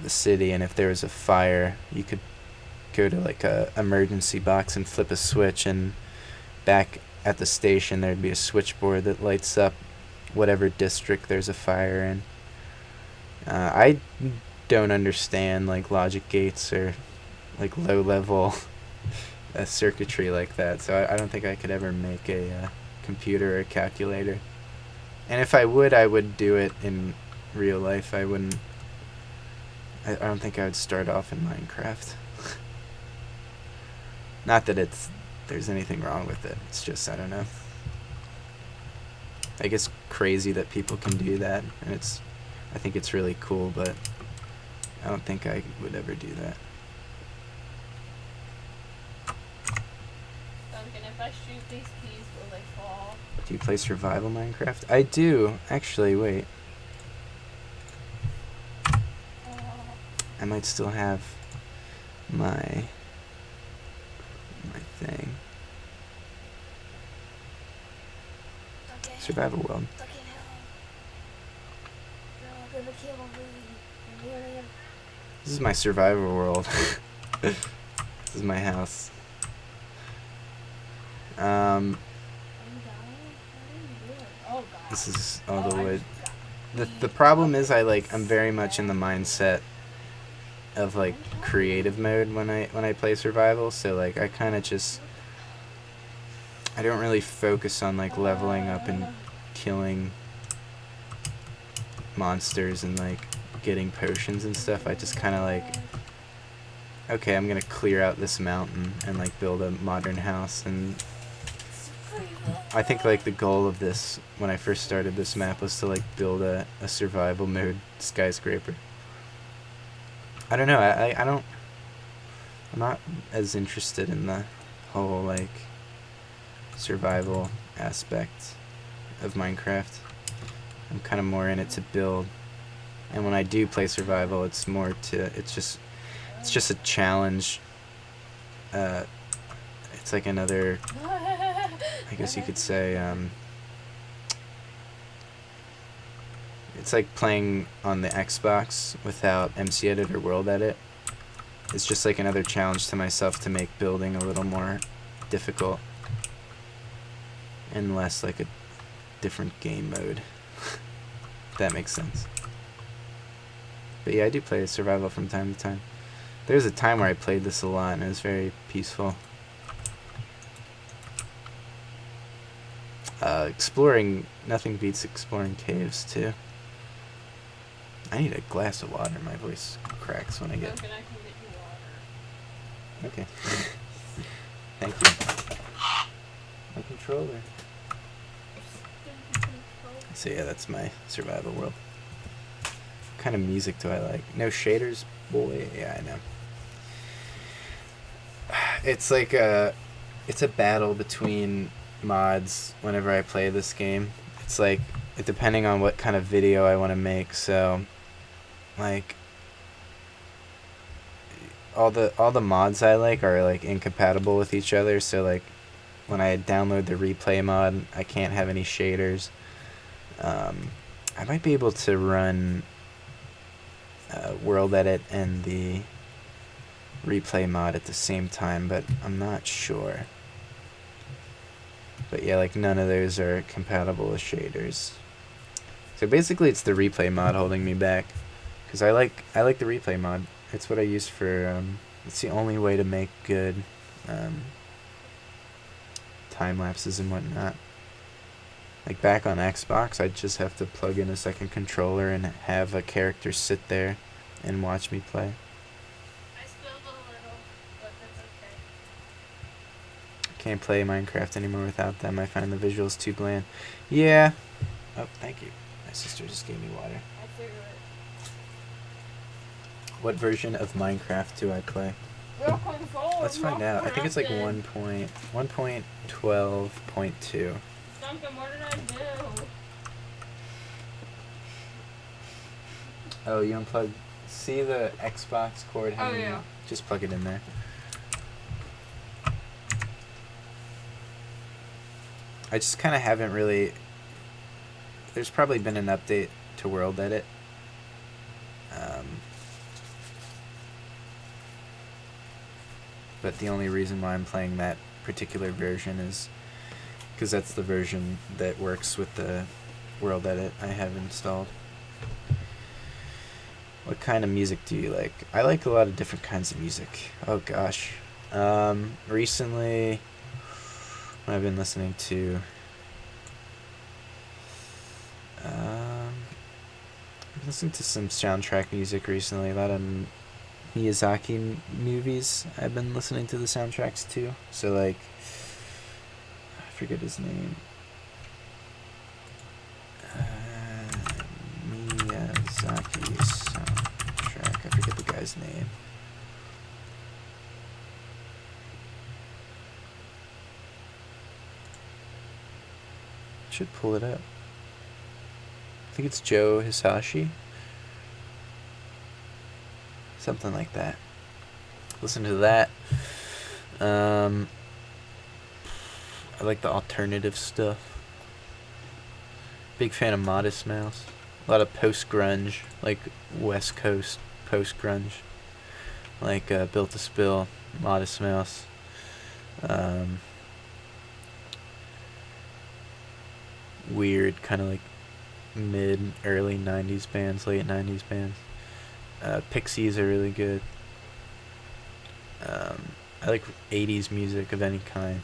city, and if there was a fire, you could go to like a emergency box and flip a switch, and back at the station there'd be a switchboard that lights up whatever district there's a fire in. I don't understand like logic gates or like low level circuitry like that, so I don't think I could ever make a computer or a calculator. And if I would do it in real life. I wouldn't. I don't think I would start off in Minecraft. Not that there's anything wrong with it. It's just, I don't know. I guess crazy that people can do that, and I think it's really cool, but I don't think I would ever do that. Duncan, if I shoot these peas, will they fall? Do you play survival Minecraft? I do, actually. Wait, I might still have my thing. Okay. Survival world. Okay, no. I'm gonna kill me. This is my survival world. This is my house. Are you dying? What are you doing? Oh, God. This is all the I wood. forgot. The problem is I'm very much in the mindset of like creative mode when I play survival, so like I kind of just, I don't really focus on like leveling up and killing monsters and like getting potions and stuff. I just kind of like, okay, I'm gonna clear out this mountain and like build a modern house. And I think like the goal of this when I first started this map was to like build a survival mode skyscraper. I don't know, I'm not as interested in the whole like survival aspect of Minecraft. I'm kind of more in it to build, and when I do play survival, it's just a challenge. It's like another, I guess you could say, it's like playing on the Xbox without MC Edit or World Edit. It's just like another challenge to myself to make building a little more difficult and less like a different game mode. If that makes sense. But yeah, I do play survival from time to time. There was a time where I played this a lot and it was very peaceful. Exploring, nothing beats exploring caves too. I need a glass of water. My voice cracks when I get. Duncan, I can get you water. Okay. Thank you. My controller. So yeah, that's my survival world. What kind of music do I like? No shaders, boy. Yeah, I know. It's like it's a battle between mods whenever I play this game. It's like, depending on what kind of video I want to make, so like all the mods I like are like incompatible with each other, so like when I download the replay mod, I can't have any shaders. I might be able to run World Edit and the replay mod at the same time, but I'm not sure. But yeah, like none of those are compatible with shaders. So basically it's the replay mod holding me back, because I like the replay mod. It's what I use for, it's the only way to make good time lapses and whatnot. Like back on Xbox, I'd just have to plug in a second controller and have a character sit there and watch me play. I spilled a little, but that's okay. Can't play Minecraft anymore without them. I find the visuals too bland. Yeah. Oh, thank you. My sister just gave me water. I figured it. What version of Minecraft do I play? Real control. Let's find out. I think it's like 1.12.2. Duncan, what did I do? Oh, you unplugged See the Xbox cord? Oh, yeah. Just plug it in there. I just kind of haven't really... There's probably been an update to World Edit. But the only reason why I'm playing that particular version is because that's the version that works with the World Edit I have installed. What kind of music do you like? I like a lot of different kinds of music. Oh gosh. Recently, I've been listening to... I've listened to some soundtrack music recently. A lot of Miyazaki movies I've been listening to the soundtracks to. So like, I forget his name. Miyazaki soundtrack. I forget the guy's name. Should pull it up. I think it's Joe Hisashi. Something like that. Listen to that. I like the alternative stuff. Big fan of Modest Mouse. A lot of post-grunge, like West Coast post-grunge. Like Built to Spill, Modest Mouse. Weird, kind of like early 90s bands, late 90s bands. Pixies are really good. I like 80s music of any kind.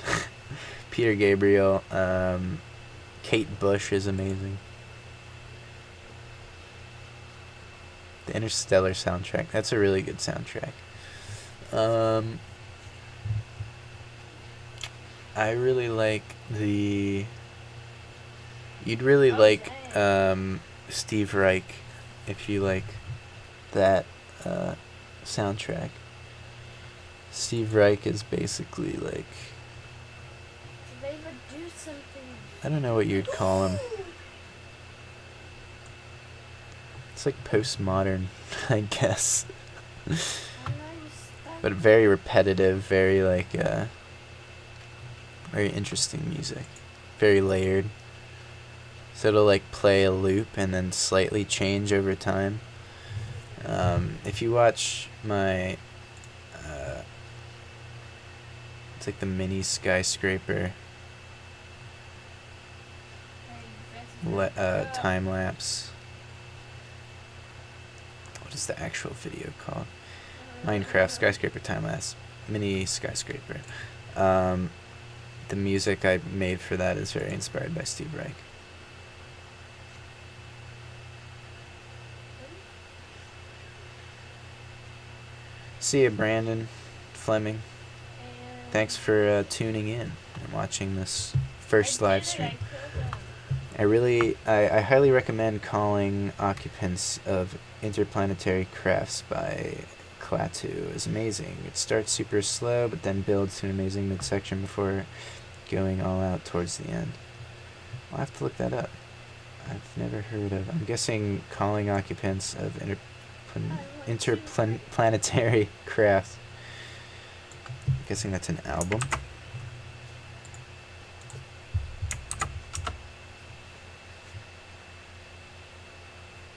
Peter Gabriel. Kate Bush is amazing. The Interstellar soundtrack. That's a really good soundtrack. I really like the... You'd really like Steve Reich if you like that soundtrack. Steve Reich is basically like... Did they ever do something? I don't know what you'd call him. It's like postmodern, I guess. I know you stuck. But very repetitive, very like very interesting music. Very layered. So it'll like play a loop and then slightly change over time. If you watch my it's like the mini skyscraper time lapse. What is the actual video called? Minecraft skyscraper time lapse, mini skyscraper. The music I made for that is very inspired by Steve Reich. See you, Brandon Fleming. Thanks for tuning in and watching this first live stream. I highly recommend Calling Occupants of Interplanetary Crafts by Klaatu. It's amazing. It starts super slow, but then builds to an amazing midsection before going all out towards the end. I'll have to look that up. I've never heard of... I'm guessing Calling Occupants of Interplanetary Crafts. I'm guessing that's an album.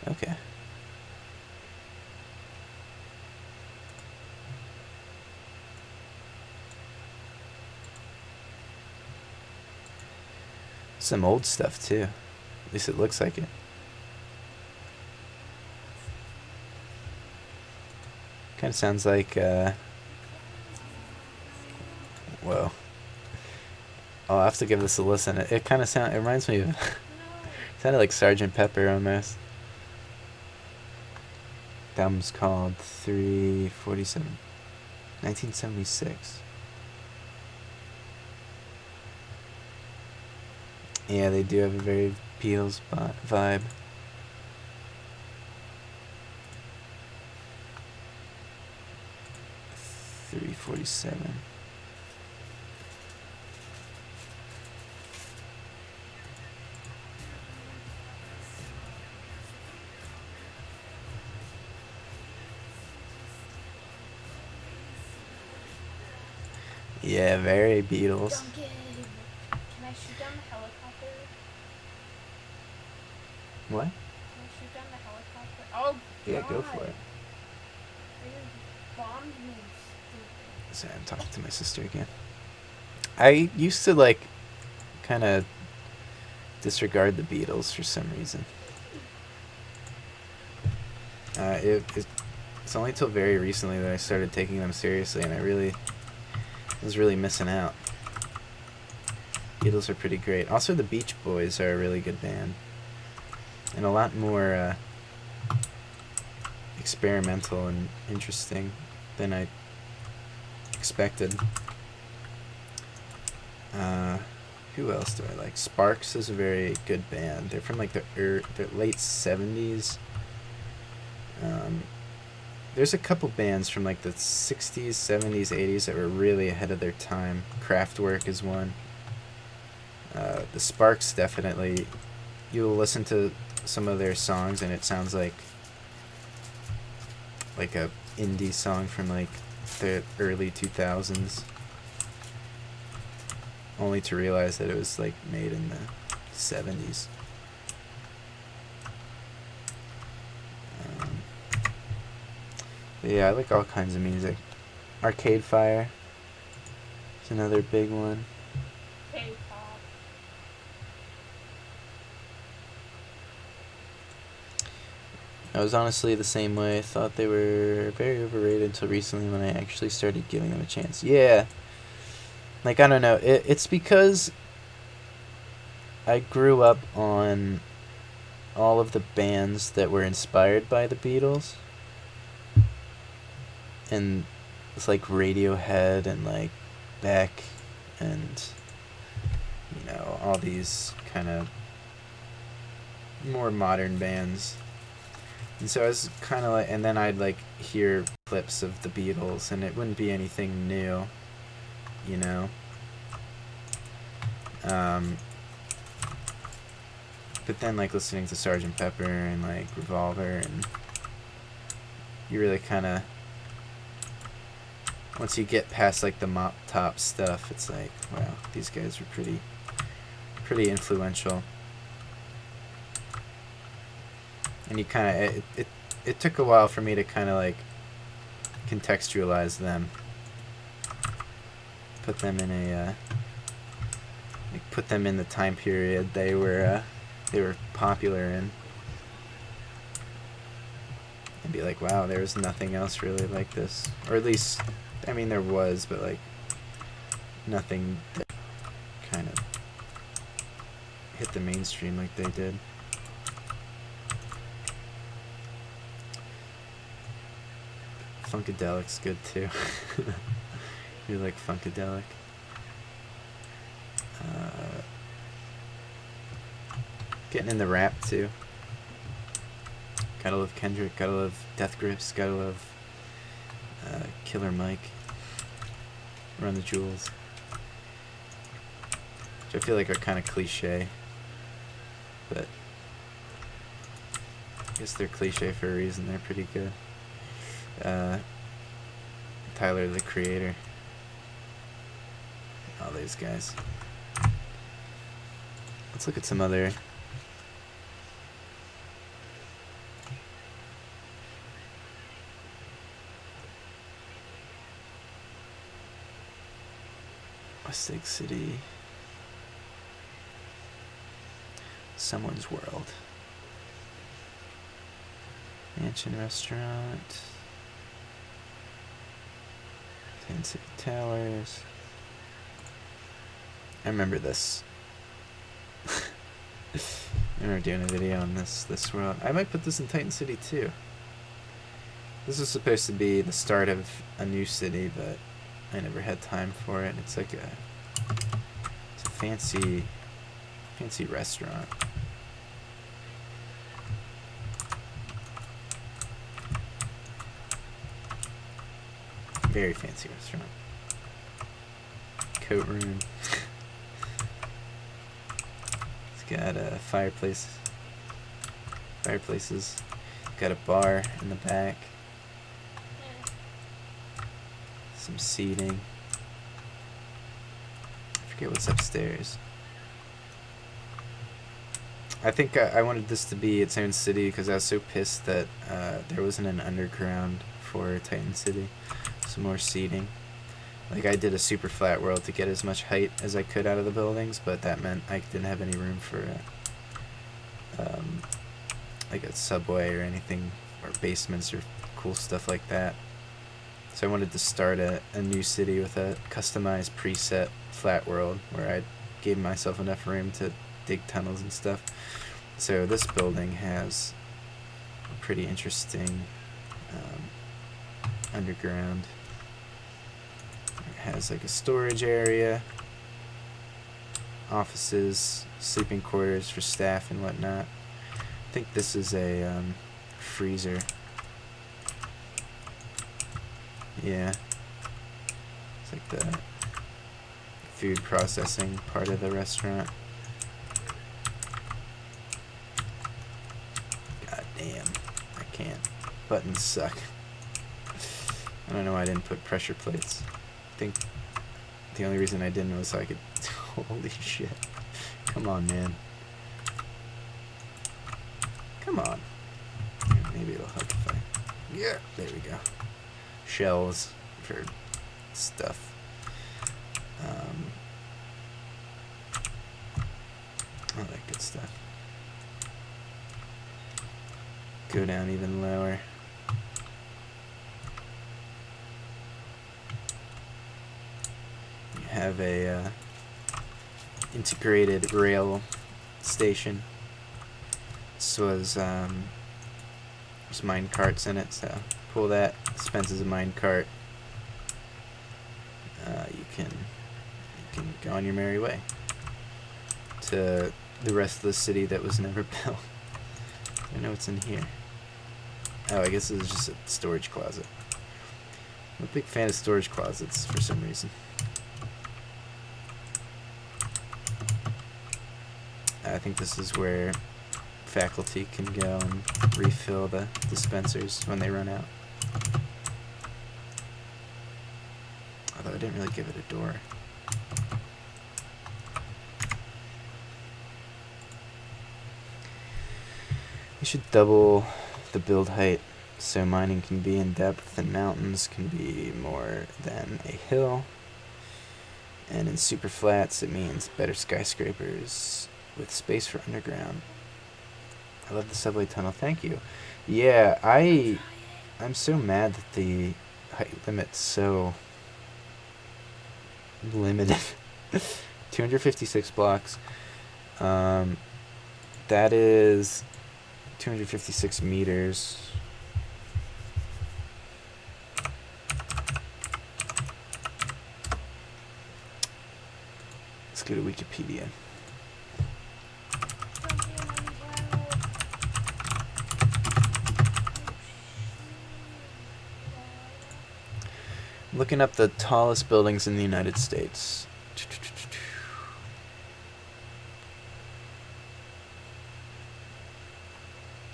Okay. Some old stuff too. At least it looks like it. Kind of sounds like whoa. I'll have to give this a listen. It kind of it reminds me of sounded like Sgt. Pepper almost. The album's called 347. 1976. Yeah, they do have a very Beatles vibe. .347. Yeah, very Beatles. Duncan! Can I shoot down the helicopter? What? Can I shoot down the helicopter? Oh, Yeah, go God. for it. They just bombed me, stupid. Sorry, I'm talking to my sister again. I used to like kind of disregard the Beatles for some reason. It's only till very recently that I started taking them seriously, and I was really missing out. Beatles are pretty great. Also, the Beach Boys are a really good band, and a lot more experimental and interesting than I expected. Who else do I like? Sparks is a very good band. They're from like the late 70s. There's a couple bands from like the 60s, 70s, 80s that were really ahead of their time. Kraftwerk is one. The Sparks definitely. You'll listen to some of their songs and it sounds like a indie song from like the early 2000s. Only to realize that it was like made in the 70s. But yeah, I like all kinds of music. Arcade Fire is another big one. K-pop. I was honestly the same way. I thought they were very overrated until recently when I actually started giving them a chance. Yeah. Like, I don't know. It's because I grew up on all of the bands that were inspired by the Beatles. And it's like Radiohead and like Beck and, you know, all these kind of more modern bands. And so I was kind of like, and then I'd like hear clips of the Beatles and it wouldn't be anything new, you know. But then like listening to Sgt. Pepper and like Revolver, and you really kind of, once you get past like the mop top stuff, it's like, wow, these guys were pretty influential. And you kind of, it took a while for me to kind of like contextualize them, put them in a like put them in the time period they were popular in, and be like, wow, there was nothing else really like this, or at least, I mean, there was, but like nothing that kind of hit the mainstream like they did. Funkadelic's good too. You like Funkadelic? Getting in the rap too. Gotta love Kendrick. Gotta love Death Grips. Gotta love Killer Mike. Run the Jewels. Which I feel like are kind of cliche, but I guess they're cliche for a reason. They're pretty good. Tyler, the Creator. All these guys. Let's look at some other. West Lake City. Someone's World. Mansion Restaurant. Tan City Towers. I remember this. I remember doing a video on this world. I might put this in Titan City too. This is supposed to be the start of a new city, but I never had time for it. It's like it's a fancy restaurant. Very fancy restaurant. Coat room. It's got a fireplaces. Got a bar in the back. Some seating. forget what's upstairs. I think I wanted this to be its own city because I was so pissed that there wasn't an underground for Titan City. Some more seating. Like, I did a super flat world to get as much height as I could out of the buildings, but that meant I didn't have any room for like a subway or anything, or basements or cool stuff like that. So I wanted to start a new city with a customized preset flat world where I gave myself enough room to dig tunnels and stuff. So this building has a pretty interesting underground. It has like a storage area, offices, sleeping quarters for staff and whatnot. I think this is a freezer. Yeah. It's like the food processing part of the restaurant. God damn. I can't. Buttons suck. I don't know why I didn't put pressure plates. I think the only reason I didn't was so I could... Holy shit. Come on, man. Come on. Maybe it'll help if I... Yeah, there we go. Shells for stuff. All that good stuff. Go down even lower. You have a integrated rail station. This was there's mine carts in it, so pull that, dispenses a mine cart. You can go on your merry way to the rest of the city that was never built. I don't know what's in here. Oh, I guess it was just a storage closet. I'm a big fan of storage closets for some reason. I think this is where faculty can go and refill the dispensers when they run out. Although I didn't really give it a door. We should double the build height so mining can be in depth and mountains can be more than a hill. And in super flats it means better skyscrapers with space for underground. I love the subway tunnel, thank you. Yeah, I'm so mad that the height limit's so limited. 256 blocks. That is 256 meters. Let's go to Wikipedia. Looking up the tallest buildings in the United States.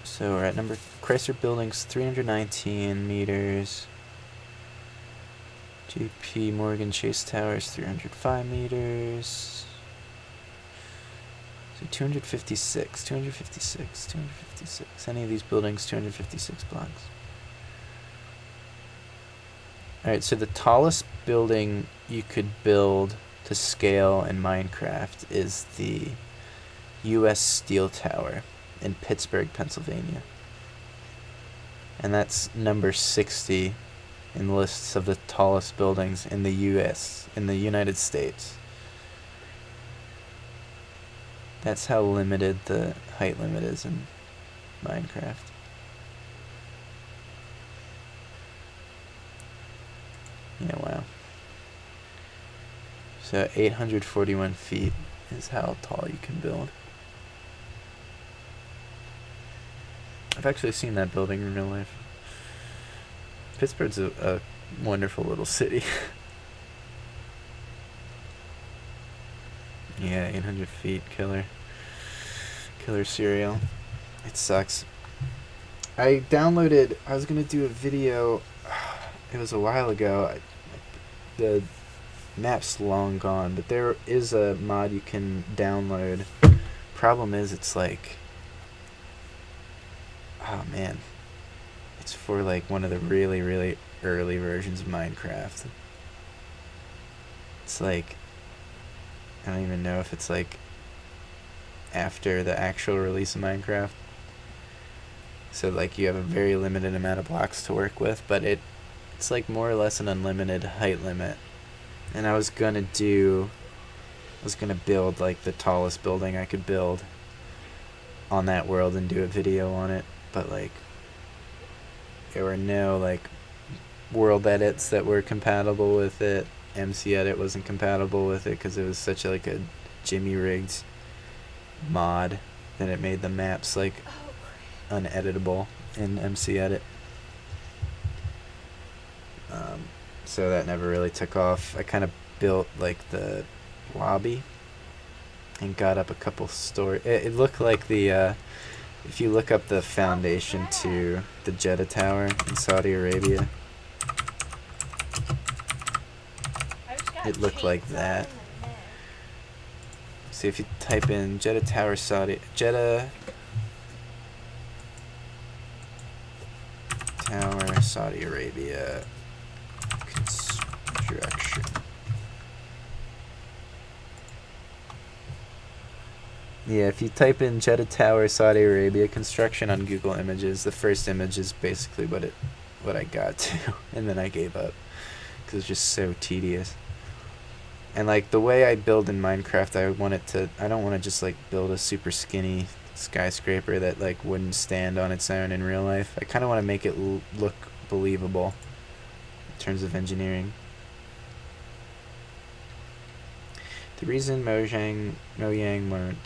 So we're at number Chrysler Building's 319 meters. JP Morgan Chase Towers 305 meters. So 256. Any of these buildings 256 blocks. Alright, so the tallest building you could build to scale in Minecraft is the U.S. Steel Tower in Pittsburgh, Pennsylvania. And that's number 60 in lists of the tallest buildings in the U.S., in the United States. That's how limited the height limit is in Minecraft. Yeah, wow. So 841 feet is how tall you can build. I've actually seen that building in real life. Pittsburgh's a wonderful little city. Yeah, 800 feet, killer cereal. It sucks. I was gonna do a video, it was a while ago, the map's long gone, but there is a mod you can download. Problem is, it's like, oh man, it's for like one of the really, really early versions of Minecraft. It's like, I don't even know if it's like after the actual release of Minecraft. So like you have a very limited amount of blocks to work with, but it's like more or less an unlimited height limit. And I was gonna build like the tallest building I could build on that world and do a video on it, but like there were no like world edits that were compatible with it. MC Edit wasn't compatible with it because it was such like a Jimmy rigged mod that it made the maps like uneditable in MC Edit. So that never really took off. I kind of built like the lobby and got up a couple story. It looked like the if you look up the foundation to the Jeddah Tower in Saudi Arabia, it looked like that. See, if you type in Jeddah Tower Saudi Arabia construction. Yeah, if you type in Jeddah Tower Saudi Arabia construction on Google Images, the first image is basically what I got to, and then I gave up because it's just so tedious. And like the way I build in Minecraft, I don't want to just like build a super skinny skyscraper that like wouldn't stand on its own in real life. I kind of want to make it look believable in terms of engineering. The reason Mojang won't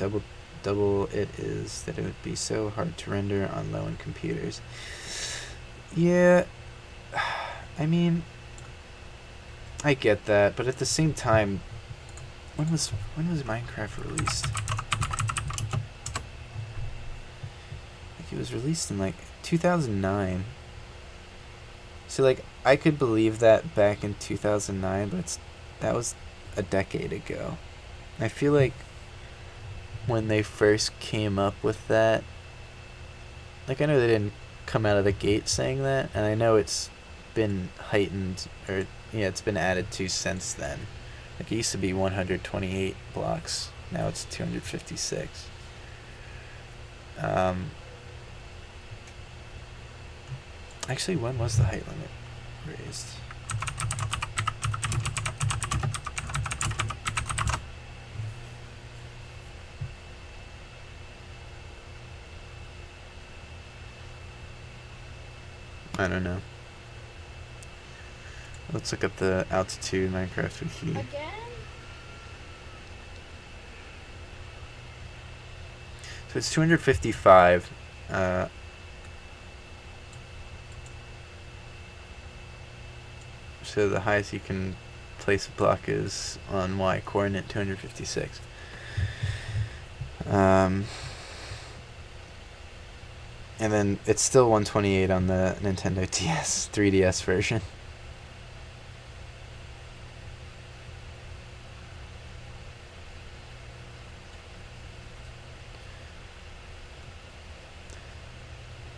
double it is that it would be so hard to render on low-end computers. Yeah, I mean, I get that, but at the same time, when was Minecraft released? Like it was released in like 2009. So like I could believe that back in 2009, but that was a decade ago. I feel like when they first came up with that, like I know they didn't come out of the gate saying that, and I know it's been heightened, or yeah, it's been added to since then. Like it used to be 128 blocks, now it's 256. Actually, when was the height limit raised? I don't know. Let's look up the altitude Minecraft wiki. Again? So it's 255. So the highest you can place a block is on Y coordinate 256. And then it's still 128 on the Nintendo DS 3DS version.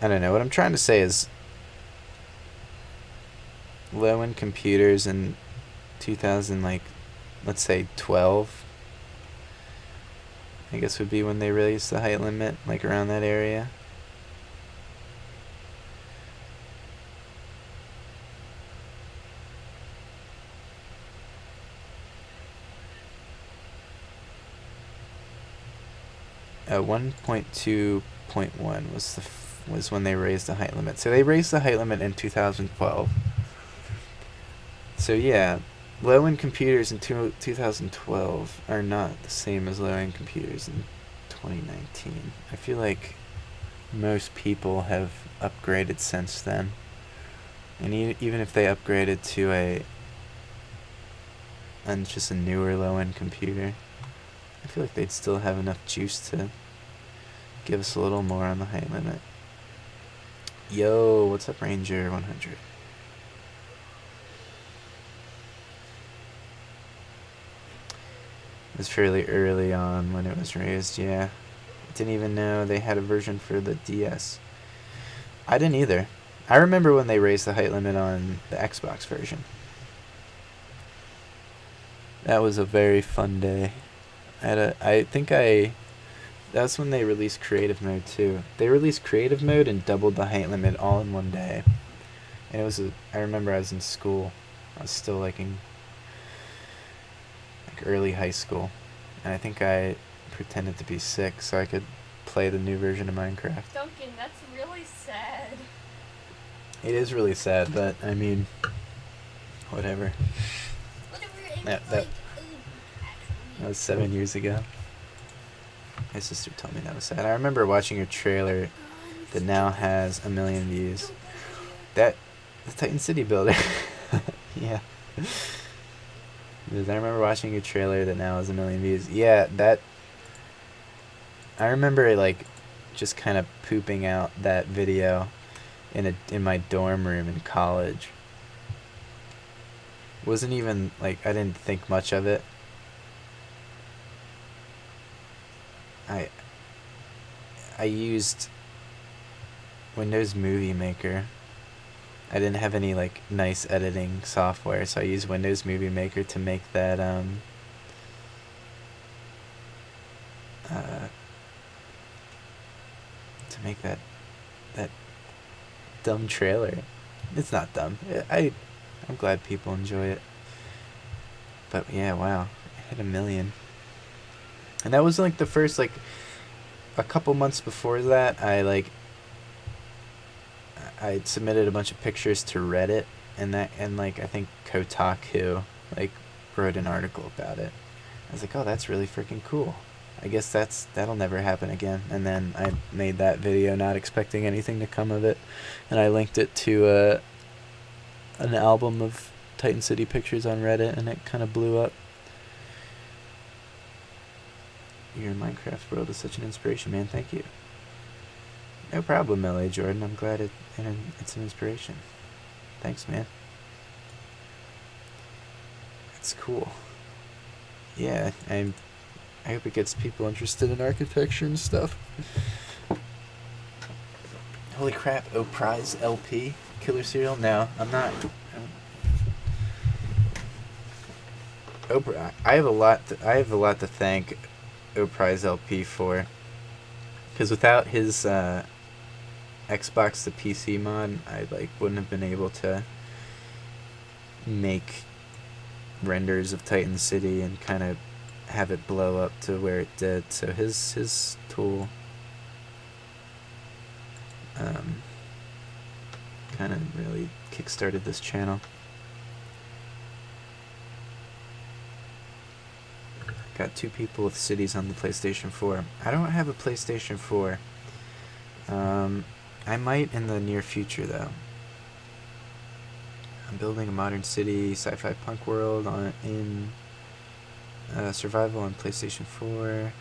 I don't know. What I'm trying to say is low-end computers in 2000, like, let's say 12, I guess would be when they released the height limit, like around that area. Uh, 1.2.1 was when they raised the height limit. So they raised the height limit in 2012. So yeah, low-end computers in 2012 are not the same as low-end computers in 2019. I feel like most people have upgraded since then. And even if they upgraded to just a newer low-end computer, I feel like they'd still have enough juice to give us a little more on the height limit. Yo, what's up, Ranger 100? It was fairly early on when it was raised, yeah. Didn't even know they had a version for the DS. I didn't either. I remember when they raised the height limit on the Xbox version. That was a very fun day. That's when they released creative mode too. They released creative mode and doubled the height limit all in one day. And I remember I was in school. I was still like in early high school. And I think I pretended to be sick so I could play the new version of Minecraft. Duncan, that's really sad. It is really sad, but I mean, whatever. That was 7 years ago. My sister told me that was sad. I remember watching a trailer that now has 1 million views. The Titan City builder. Yeah. Because I remember watching a trailer that now has 1 million views. Yeah, I remember like just kind of pooping out that video in my dorm room in college. Wasn't even like I didn't think much of it. I used Windows Movie Maker. I didn't have any like nice editing software, so I used Windows Movie Maker to make that that dumb trailer. It's not dumb. I'm glad people enjoy it. But yeah, wow, it hit 1 million. And that was like the first like a couple months before that, I submitted a bunch of pictures to Reddit, and like I think Kotaku like wrote an article about it. I was like, oh, that's really freaking cool. I guess that'll never happen again. And then I made that video not expecting anything to come of it, and I linked it to an album of Titan City pictures on Reddit, and it kind of blew up. Your Minecraft world is such an inspiration, man. Thank you. No problem, L.A. Jordan. I'm glad it's an inspiration. Thanks, man. It's cool. Yeah, I hope it gets people interested in architecture and stuff. Holy crap! Oh, Prize LP Killer Cereal. No, I'm not. I have a lot to thank Prize LP for, because without his Xbox to PC mod, I wouldn't have been able to make renders of Titan City and kind of have it blow up to where it did. So his tool kind of really kickstarted this channel. Got 2 people with cities on the PlayStation 4. I don't have a PlayStation 4. I might in the near future, though. I'm building a modern city, sci-fi punk world in survival on PlayStation 4.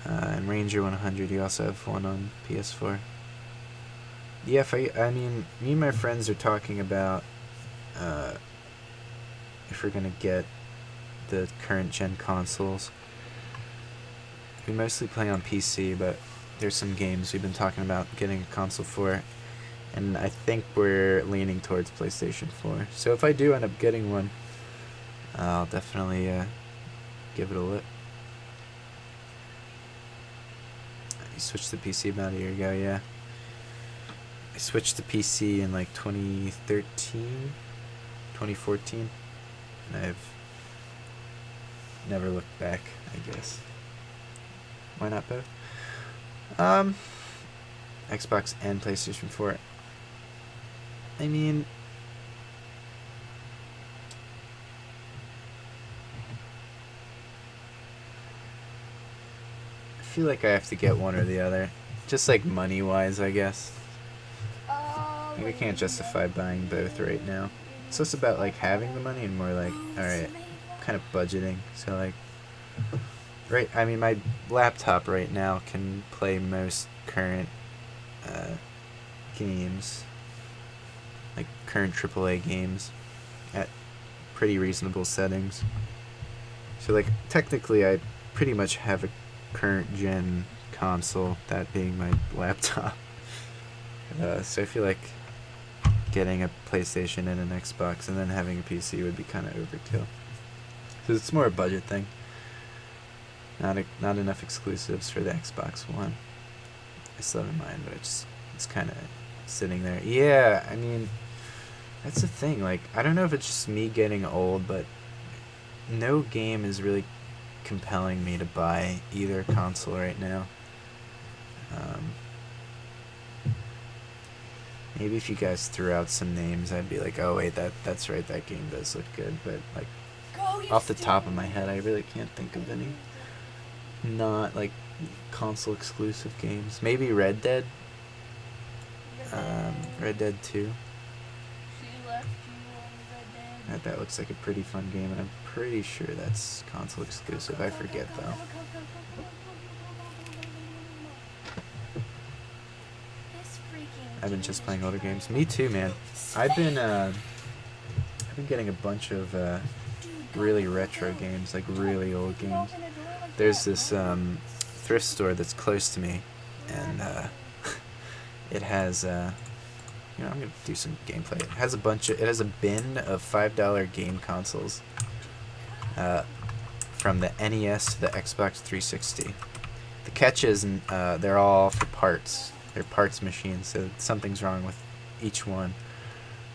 And Ranger 100, you also have one on PS4. Yeah, I mean, me and my friends are talking about if we're gonna get the current gen consoles. We mostly play on PC, but there's some games we've been talking about getting a console for, and I think we're leaning towards PlayStation 4. So if I do end up getting one, I'll definitely give it a look. You switched to PC about a year ago, yeah. I switched to PC in 2013, 2014, and I've never looked back, I guess. Why not both? Xbox and PlayStation 4. I mean, I feel like I have to get one or the other. Just money-wise, I guess. I can't justify buying both right now. It's less about having the money and more alright, kind of budgeting. So right, I mean, my laptop right now can play most current games, current AAA games, at pretty reasonable settings. So like technically I pretty much have a current gen console, that being my laptop. So I feel like getting a PlayStation and an Xbox and then having a PC would be kind of overkill. So it's more a budget thing. Not enough exclusives for the Xbox One. I still have in mind, but it's kind of sitting there. Yeah, I mean, that's the thing. Like, I don't know if it's just me getting old, but no game is really compelling me to buy either console right now. Maybe if you guys threw out some names, I'd be like, oh wait, that's right, that game does look good. But like, off the top of my head, I really can't think of any. Not like console exclusive games. Maybe Red Dead. Red Dead 2. She left you on Red Dead. That looks like a pretty fun game, and I'm pretty sure that's console exclusive. I forget though. This freaking I've been game just is playing older trying games. Me too, man. I've been getting a bunch of Dude, really go, retro go. games, like really old You games. open a door like There's that. this thrift store that's close to me, and it has I'm gonna do some gameplay. It has a bin of $5 game consoles, from the NES to the Xbox 360. The catch is they're all for parts. They're parts machines, so something's wrong with each one.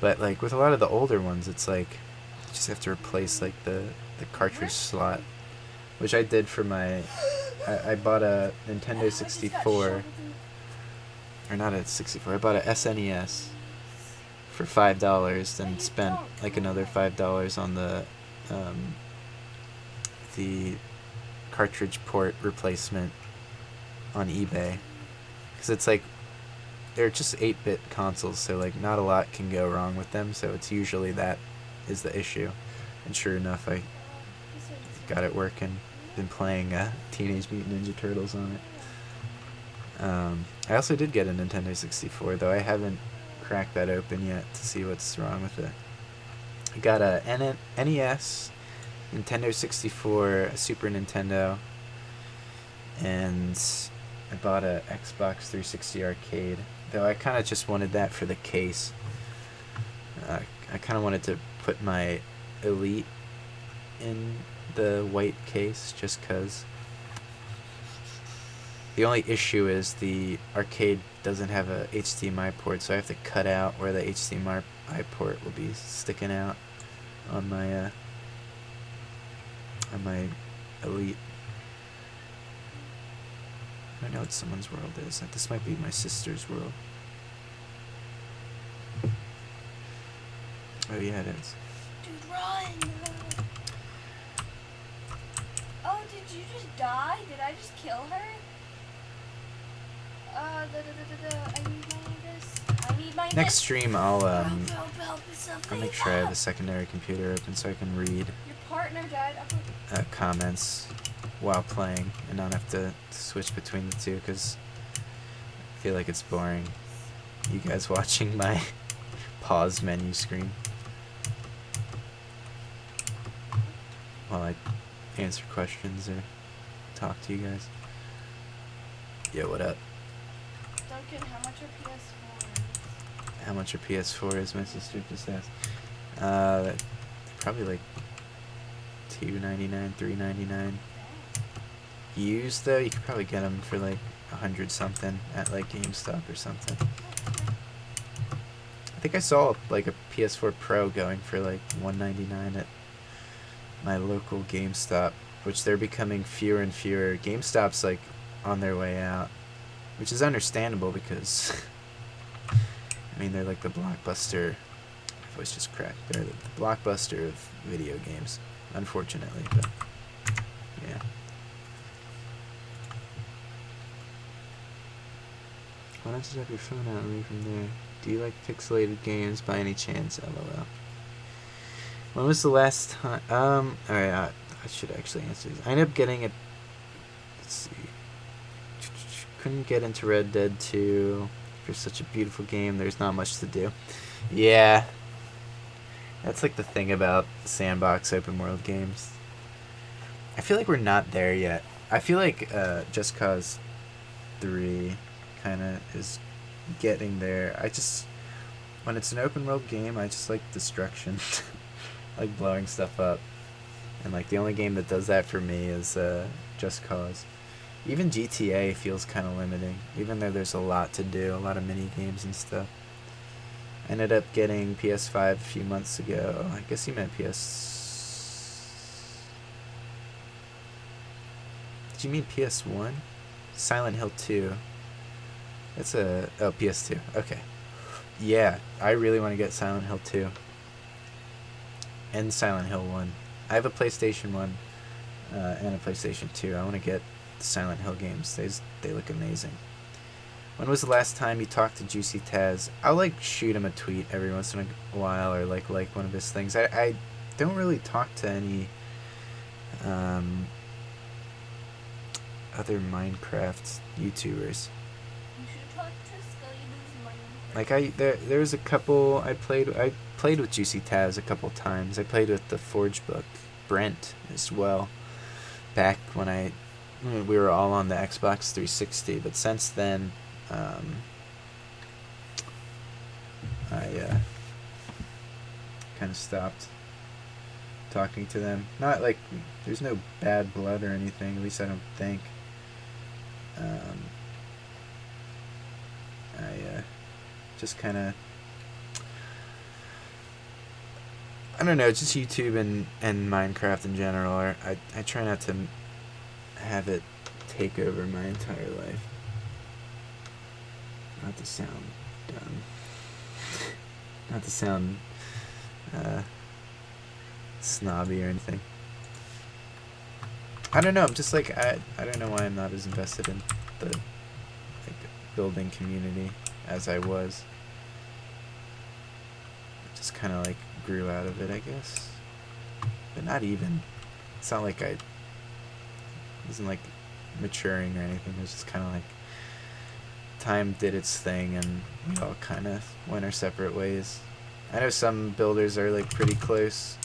But like with a lot of the older ones, it's like you just have to replace like the cartridge slot, which I did for my. I bought a Nintendo 64, or not a 64. I bought a SNES for $5, then spent like another $5 on the cartridge port replacement on eBay, because it's like they're just 8-bit consoles, so like not a lot can go wrong with them. So it's usually that is the issue, and sure enough, I got it working. Been playing Teenage Mutant Ninja Turtles on it. I also did get a Nintendo 64, though I haven't cracked that open yet to see what's wrong with it. I got a NES, Nintendo 64, a Super Nintendo, and I bought a Xbox 360 arcade, though I kind of just wanted that for the case. I kind of wanted to put my Elite in the white case just because. The only issue is the arcade doesn't have a HDMI port, so I have to cut out where the HDMI port will be sticking out on my Elite. I don't know what someone's world is. This might be my sister's world. Oh yeah, it is. Dude, run! Oh, did you just die? Did I just kill her? I need my Next stream, I'll help, I'll make sure I have a secondary computer open so I can read Your partner died. comments while playing and not have to switch between the two, because I feel like it's boring. You guys watching my pause menu screen while I answer questions or talk to you guys. Yo, what up? Duncan, how much are PS4s? How much a PS4 is? My sister just asked. Probably like $2.99, $3.99. Used though, you could probably get them for like 100 something at like GameStop or something. I think I saw like a PS4 Pro going for like $199 at my local GameStop, which they're becoming fewer and fewer. GameStop's like on their way out, which is understandable because I mean, they're like the Blockbuster. My voice just cracked. They're the Blockbuster of video games, unfortunately. But yeah. Why don't you have your phone out and read from there? Do you like pixelated games by any chance? LOL. When was the last time? Alright, I should actually answer this. I ended up getting it. Let's see. Couldn't get into Red Dead 2. For such a beautiful game, there's not much to do. Yeah. That's like the thing about sandbox open world games. I feel like we're not there yet. I feel like Just Cause 3 kind of is getting there. When it's an open world game, I just like destruction. Like blowing stuff up. And like the only game that does that for me is Just Cause. Even GTA feels kind of limiting, even though there's a lot to do, a lot of mini games and stuff. I ended up getting PS5 a few months ago. I guess you meant PS... Did you mean PS1? Silent Hill 2. That's a... Oh, PS2. Okay. Yeah, I really want to get Silent Hill 2. And Silent Hill 1. I have a PlayStation 1 and a PlayStation 2. I want to get the Silent Hill games. They look amazing. When was the last time you talked to Juicy Taz? I'll like shoot him a tweet every once in a while, or like one of his things. I don't really talk to any other Minecraft YouTubers. You should talk to Skyler's Minecraft. Like there's a couple I played with Juicy Taz a couple times. I played with the Forge Book, Brent as well. Back when we were all on the Xbox 360, but since then I kind of stopped talking to them. Not like there's no bad blood or anything, at least I don't think. I just kind of, I don't know, just YouTube and Minecraft in general. I try not to have it take over my entire life. Not to sound dumb. Not to sound snobby or anything. I don't know, I'm just like, I don't know why I'm not as invested in the like building community as I was. Just kind of like grew out of it, I guess. But not even. It's not like I wasn't like maturing or anything. It was just kind of like time did its thing and we all kind of went our separate ways. I know some builders are like pretty close,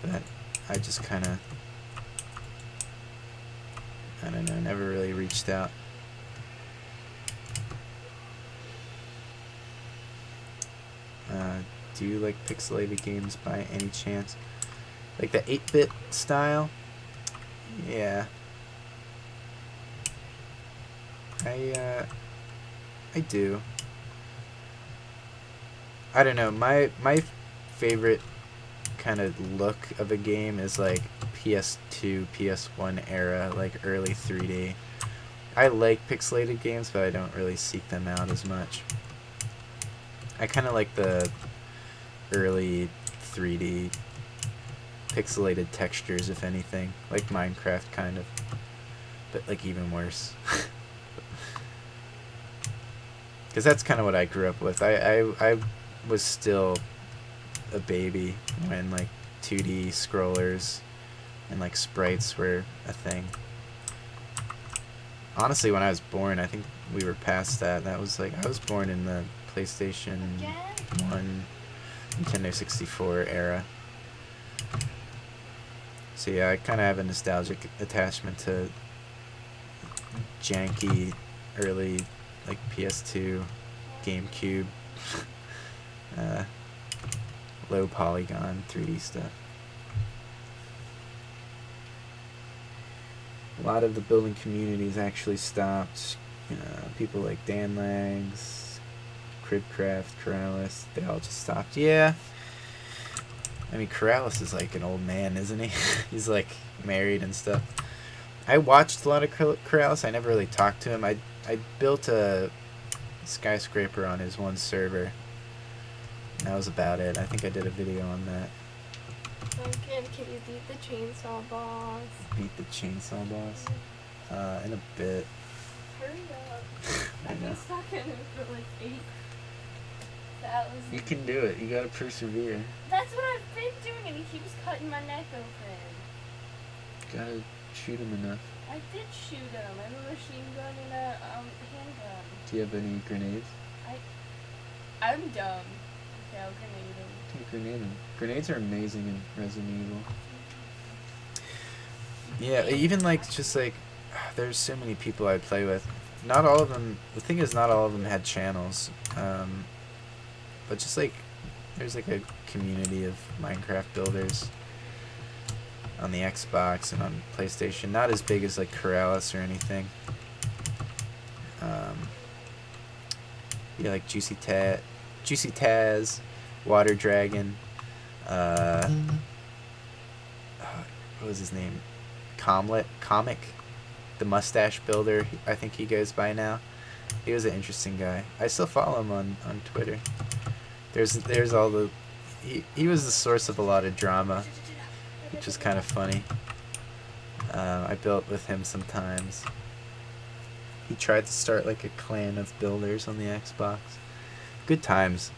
but I just kind of, I don't know, never really reached out. Do you like pixelated games by any chance? Like the 8-bit style? Yeah. I do. I don't know, my favorite kind of look of a game is like PS2, PS1 era, like early 3D. I like pixelated games, but I don't really seek them out as much. I kind of like the early 3D pixelated textures, if anything, like Minecraft kind of, but like even worse. Because that's kind of what I grew up with. I was still a baby when like 2D scrollers and like sprites were a thing. Honestly, when I was born, I think we were past that. That was like, I was born in the PlayStation 1, Nintendo 64 era. So yeah, I kind of have a nostalgic attachment to janky early like PS2, GameCube, low polygon 3D stuff. A lot of the building communities actually stopped. People like Dan Lags, Cribcraft, Corrales, they all just stopped. Yeah. I mean, Corrales is like an old man, isn't he? He's like married and stuff. I watched a lot of Corrales. I never really talked to him. I built a skyscraper on his one server. And that was about it. I think I did a video on that. Duncan, can you beat the chainsaw boss? Beat the chainsaw boss? In a bit. Hurry up. I I've know. been stuck in it for like 8,000. You can do it. You gotta persevere. That's what I've been doing and he keeps cutting my neck open. Gotta shoot him enough. I did shoot him. I have a machine gun and a handgun. Do you have any grenades? I'm dumb. Okay, I'll grenade him. Take a grenade. Grenades are amazing in Resident Evil. Yeah, even like just like there's so many people I play with. Not all of them. The thing is, not all of them had channels. But just like there's like a community of Minecraft builders on the Xbox and on PlayStation. Not as big as like Corrales or anything. Yeah, like Juicy Taz, Water Dragon. What was his name? Comic, the mustache builder. I think he goes by now. He was an interesting guy. I still follow him on Twitter. There's all the he was the source of a lot of drama, which was kind of funny. I built with him sometimes. He tried to start like a clan of builders on the Xbox. Good times.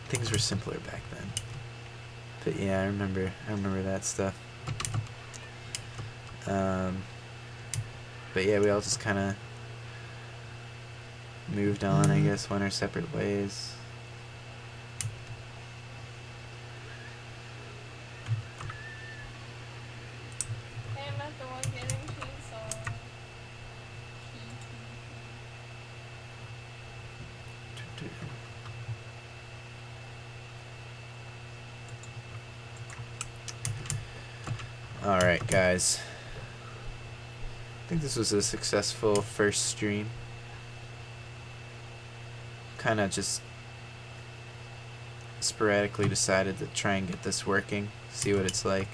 Things were simpler back then. But yeah, I remember that stuff. But yeah, we all just kind of moved on, I guess, went our separate ways. Hey, I'm not the one getting chainsaw. Alright, guys. I think this was a successful first stream. Kind of just sporadically decided to try and get this working, see what it's like.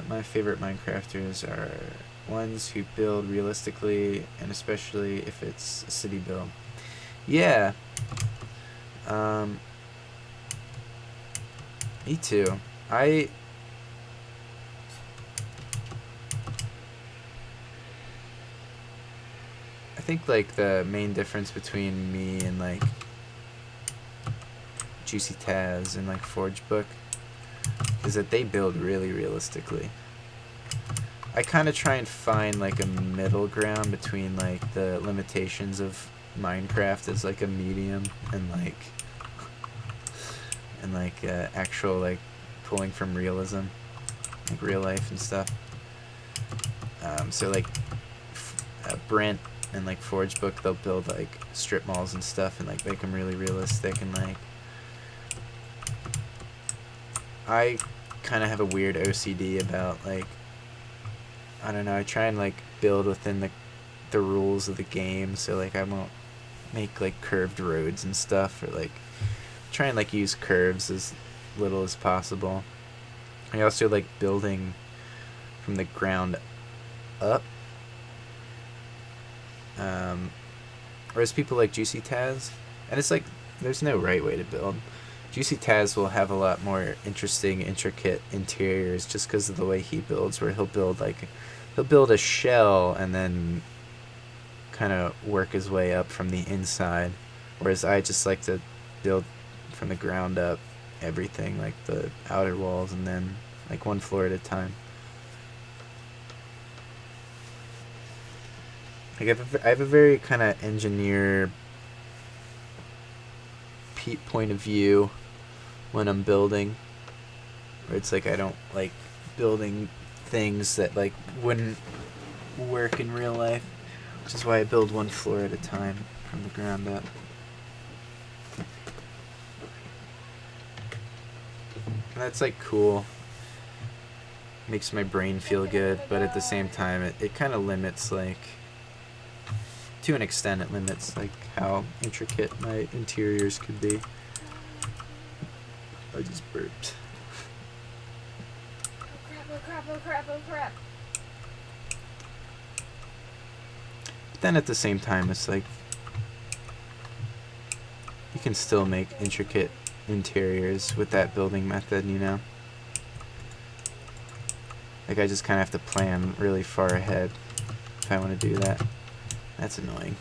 My favorite Minecrafters are ones who build realistically, and especially if it's a city build. Yeah. Me too. I think like the main difference between me and like Juicy Taz and like Forgebook is that they build really realistically. I kind of try and find like a middle ground between like the limitations of Minecraft as like a medium and like actual like pulling from realism, like real life and stuff. So like Brent and like Forgebook, they'll build like strip malls and stuff and like make them really realistic, and like I kind of have a weird OCD about like, I don't know, I try and like build within the rules of the game, so like I won't make like curved roads and stuff, or like try and like use curves as little as possible. I also like building from the ground up. Whereas people like Juicy Taz, and it's like there's no right way to build. Juicy Taz will have a lot more interesting, intricate interiors just because of the way he builds, where he'll build a shell and then kind of work his way up from the inside, whereas I just like to build from the ground up everything, like the outer walls, and then like one floor at a time. Like I have a very kind of engineer point of view when I'm building, where it's like I don't like building things that like wouldn't work in real life, which is why I build one floor at a time from the ground up. And that's like cool. Makes my brain feel good, but at the same time it kind of limits, like, to an extent it limits like how intricate my interiors could be. I just burped. Oh crap, oh crap, oh crap, oh crap. But then at the same time it's like you can still make intricate interiors with that building method, you know? Like I just kind of have to plan really far ahead if I want to do that. That's annoying.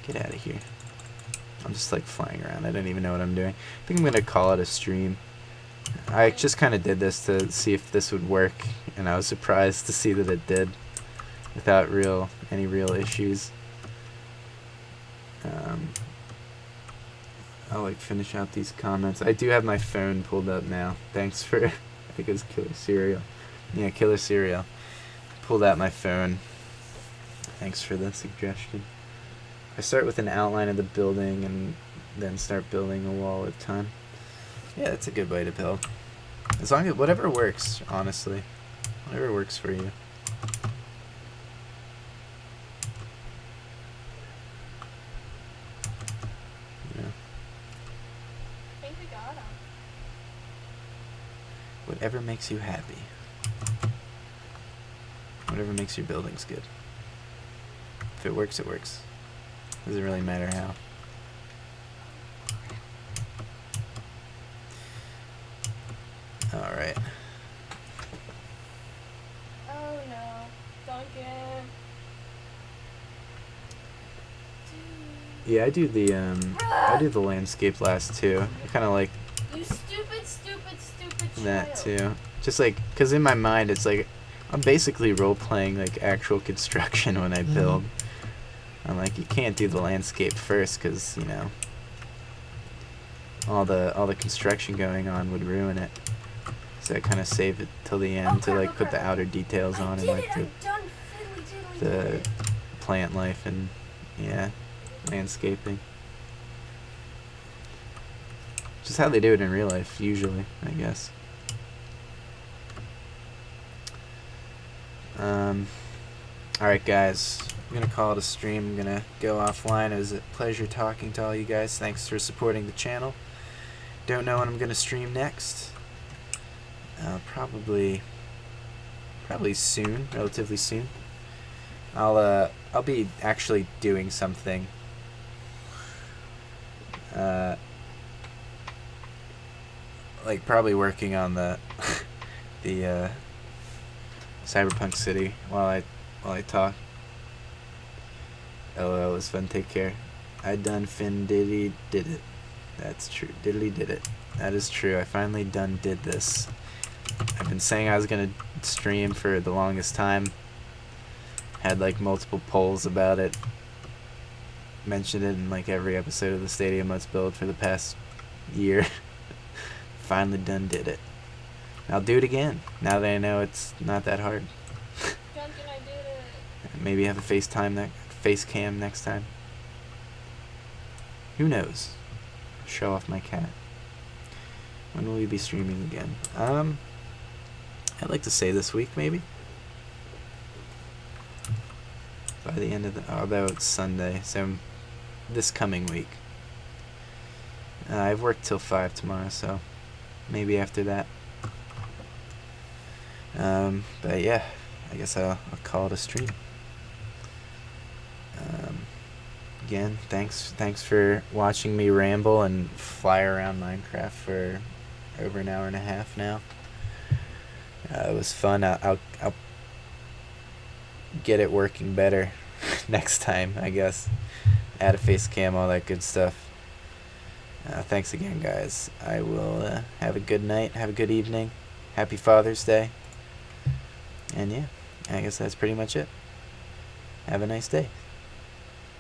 Get out of here. I'm just like flying around. I don't even know what I'm doing. I think I'm going to call it a stream. I just kind of did this to see if this would work, and I was surprised to see that it did without any real issues. I'll like finish out these comments. I do have my phone pulled up now. Thanks for, I think it was Killer Cereal. Yeah, Killer Cereal. Pulled out my phone. Thanks for the suggestion. I start with an outline of the building and then start building a wall at a time. Yeah, that's a good way to build. As long as whatever works, honestly. Whatever works for you. Yeah. I think we got him. Whatever makes you happy. Whatever makes your buildings good. If it works, it works. Doesn't really matter how. Alright. Oh no. Duncan. Yeah, I do the landscape last too. I kinda like You stupid that child. too. Just like, cause in my mind it's like, I'm basically role playing like actual construction when I build. I'm like, you can't do the landscape first, cause you know, all the construction going on would ruin it. So I kind of save it till the end to like put the outer details on and like I'm done fiddly diddly. the plant life and yeah, landscaping. Just how they do it in real life, usually, I guess. Alright guys, I'm gonna call it a stream. I'm gonna go offline. It was a pleasure talking to all you guys. Thanks for supporting the channel. Don't know when I'm gonna stream next. Probably soon, relatively soon. I'll be actually doing something. Like probably working on the the Cyberpunk City while I talk. LOL, it was fun. Take care. I done diddly did it. That's true. Diddly did it. That is true. I finally did this. I've been saying I was gonna stream for the longest time. Had like multiple polls about it. Mentioned it in like every episode of the Stadium Let's Build for the past year. Finally did it. I'll do it again now that I know it's not that hard. Duncan, I did it. Maybe have a face cam next time. Who knows? Show off my cat. When will we be streaming again? I'd like to say this week maybe. By the end of although it's Sunday, so this coming week. I've worked till 5 tomorrow, so maybe after that. But yeah, I guess I'll call it a stream. Again, thanks for watching me ramble and fly around Minecraft for over an hour and a half now. It was fun. I'll get it working better next time, I guess. Add a face cam, all that good stuff. Thanks again, guys. I will have a good night, have a good evening. Happy Father's Day. And yeah, I guess that's pretty much it. Have a nice day.